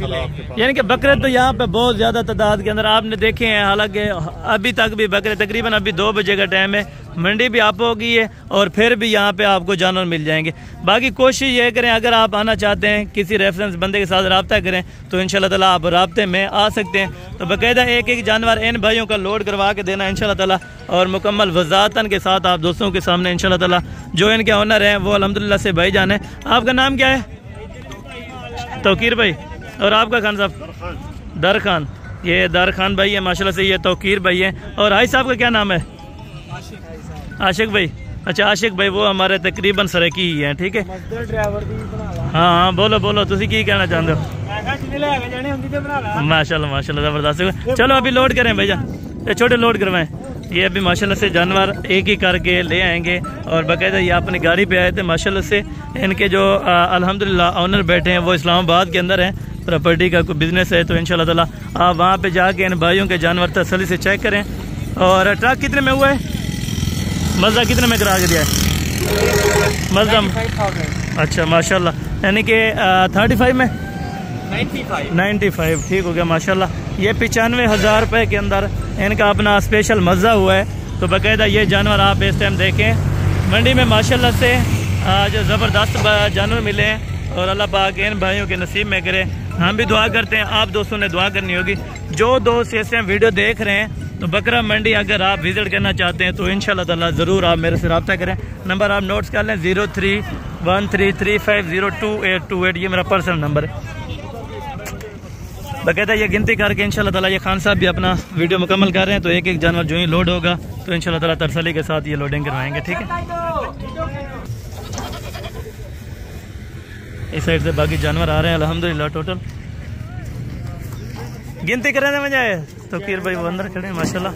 यानी कि बकरे तो यहाँ पे बहुत ज़्यादा तादाद के अंदर आपने देखे हैं। हालांकि अभी तक भी बकरे तकरीबन अभी 2 बजे का टाइम है, मंडी भी आप हो गई है और फिर भी यहाँ पे आपको जानवर मिल जाएंगे। बाकी कोशिश ये करें, अगर आप आना चाहते हैं किसी रेफरेंस बंदे के साथ रब्ता करें तो इंशाल्लाह ताला आप रब्ते में आ सकते हैं। तो बाकायदा एक एक जानवर इन भाइयों का लोड करवा के देना इंशाल्लाह ताला, और मुकम्मल वज़ातन के साथ आप दोस्तों के सामने इंशाल्लाह ताला। जो इनके ओनर हैं वो अल्हम्दुलिल्लाह से भाई जान है। आपका नाम क्या है? तौकीर भाई। और आपका खान साहब? दर खान। ये दर खान भाई है माशाल्लाह से, ये तौकीर भाई है। और भाई साहब का क्या नाम है? आशिक भाई। अच्छा, आशिक भाई वो हमारे तकरीबन सरेकी ही हैं, ठीक है। हाँ हाँ, बोलो बोलो, तुसी की कहना चाहते हो? माशाल्लाह माशाल्लाह, ज़बरदस्त। चलो अभी लोड करें भैया, ये छोटे लोड करवाएं। ये अभी माशाल्लाह से जानवर एक ही करके ले आएंगे और बाकायदा ये अपनी गाड़ी पे आए थे माशाल्लाह से। इनके जो अल्हम्दुलिल्लाह ऑनर बैठे हैं वो इस्लामाबाद के अंदर हैं, प्रॉपर्टी का कोई बिजनेस है, तो इंशाल्लाह ताला आप वहाँ पे जाके इन भाइयों के जानवर तसल्ली से चेक करें। और ट्रक कितने में हुआ है? मज़ा कितने में करा के दिया है? मज़ा अच्छा माशाल्लाह, यानी कि 35 में 95 ठीक हो गया माशाल्लाह। ये 95,000 रुपये के अंदर इनका अपना स्पेशल मज़ा हुआ है। तो बाकायदा ये जानवर आप इस टाइम देखें मंडी में माशाल्लाह से आज ज़बरदस्त जानवर मिले हैं और अल्लाह पाक इन भाइयों के नसीब में करे। हम भी दुआ करते हैं, आप दोस्तों ने दुआ करनी होगी। जो दोस्त इस टाइम वीडियो देख रहे हैं तो बकरा मंडी अगर आप विज़िट करना चाहते हैं तो इंशाल्लाह ताला ज़रूर आप मेरे से रब्ता करें। नंबर आप नोट्स कर लें 031335022828, ये मेरा पर्सनल नंबर है। बाकायदा ये गिनती करके इंशाल्लाह ताला ये खान साहब भी अपना वीडियो मुकम्मल कर रहे हैं। तो एक एक जानवर जो ही लोड होगा तो इंशाल्लाह ताला तरसली के साथ ये लोडिंग करवाएंगे, ठीक है। इस साइड से बाकी जानवर आ रहे हैं अल्हम्दुलिल्लाह। टोटल गिनती कराने में जाए तो कीर भाई वो अंदर खड़े हैं माशाल्लाह,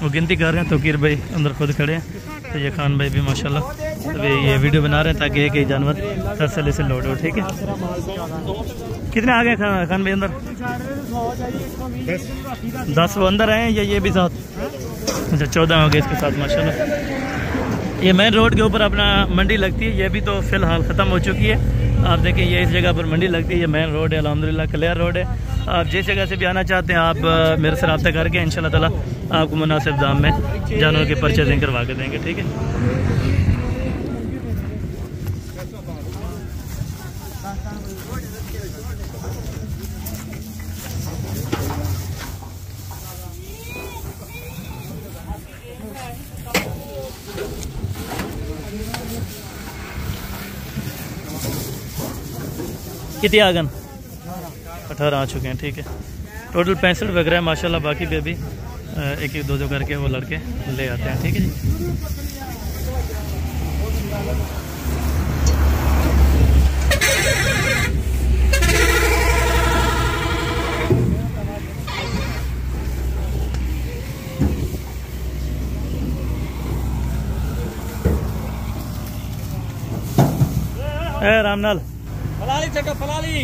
वो गिनती कर रहे हैं। तो कीर भाई अंदर खुद खड़े हैं। तो ये खान भाई भी माशाल्लाह अभी ये वीडियो बना रहे हैं ताकि एक ही जानवर तरसली से लोड हो, ठीक है। कितने आ गए खान भाई अंदर? 10 वो अंदर आए हैं या ये भी साथ? अच्छा 14 हो गए इसके साथ माशाल्लाह। ये मेन रोड के ऊपर अपना मंडी लगती है, ये भी तो फिलहाल ख़त्म हो चुकी है। आप देखें ये इस जगह पर मंडी लगती है, ये मेन रोड है अल्हम्दुलिल्लाह, क्लियर रोड है। आप जिस जगह से भी आना चाहते हैं आप मेरे से रब्ता करके इंशाल्लाह ताला आपको मुनासिब दाम में जानवर की परचेजिंग करवा के देंगे, ठीक है। कितने आ गन? 18 आ चुके हैं, ठीक है। टोटल 65 वगैरह है माशाल्लाह। बाकी भी अभी एक एक दो करके वो लड़के ले आते हैं, ठीक है जी। रामनाल फलाली चटो फलाली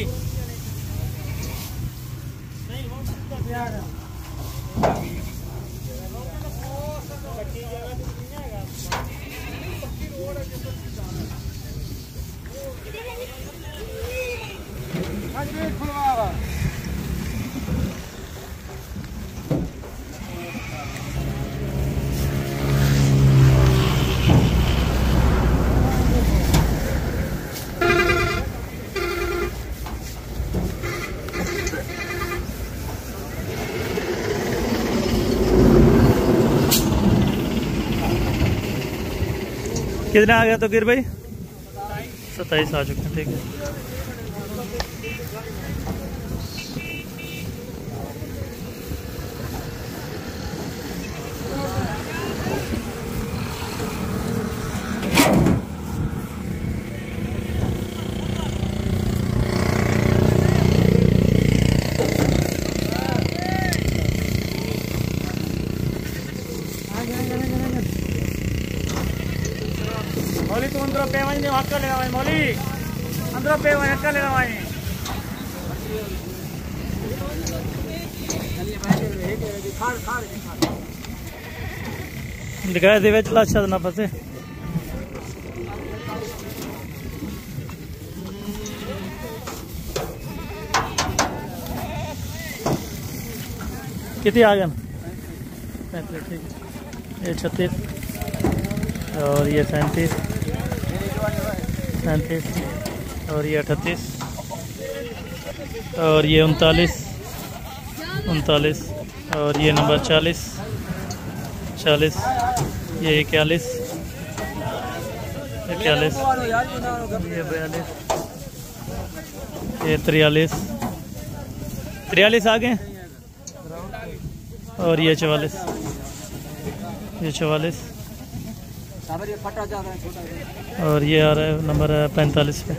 कितने आ गया? तो गिर भाई 27 आ चुके हैं, ठीक है। मौली तुम अंदर पे वहीं हाथ कर लेना भाई, मौली अंदर पे वहीं हाथ कर लेना भाई। दिखाया देवे चला अच्छा ना फंसे। कितने आ गए? 35, ठीक है। ये 36 और ये 37 और ये 38 और ये 39 और ये नंबर 40 ये 41 ये 42 ये 43 आ गए और ये 44 और ये आ रहा है नंबर 45 पे,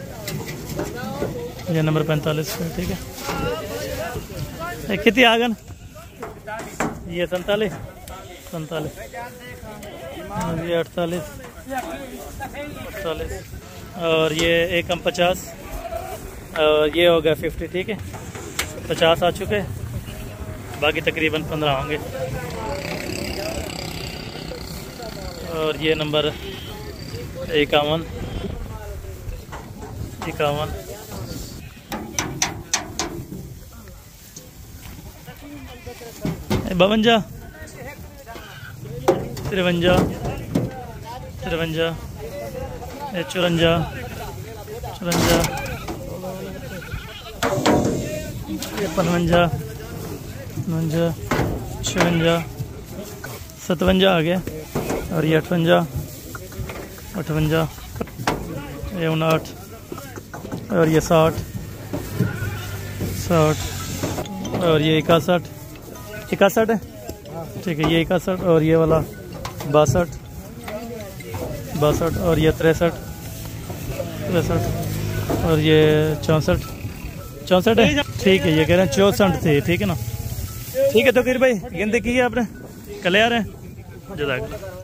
ये नंबर 45 पे, ठीक है। कितनी आगन ये 47 और ये 48 और ये एकम 50 और ये हो गया 50। ठीक है 50 आ चुके, बाकी तकरीबन 15 होंगे। और ये नंबर 51 52 52 53 54 54 55 59 56 57 आ गया। और ये 58 ये 59 और ये 60 और ये 61 है। ठीक है ये 61 और ये वाला 62 और ये 63 और ये 64 है। ठीक है ये कह रहे हैं 64 थे। ठीक है ना। ठीक है तो फिर भाई गिनती की है आपने, कल आ रहे हैं। जज़ाकल्लाह।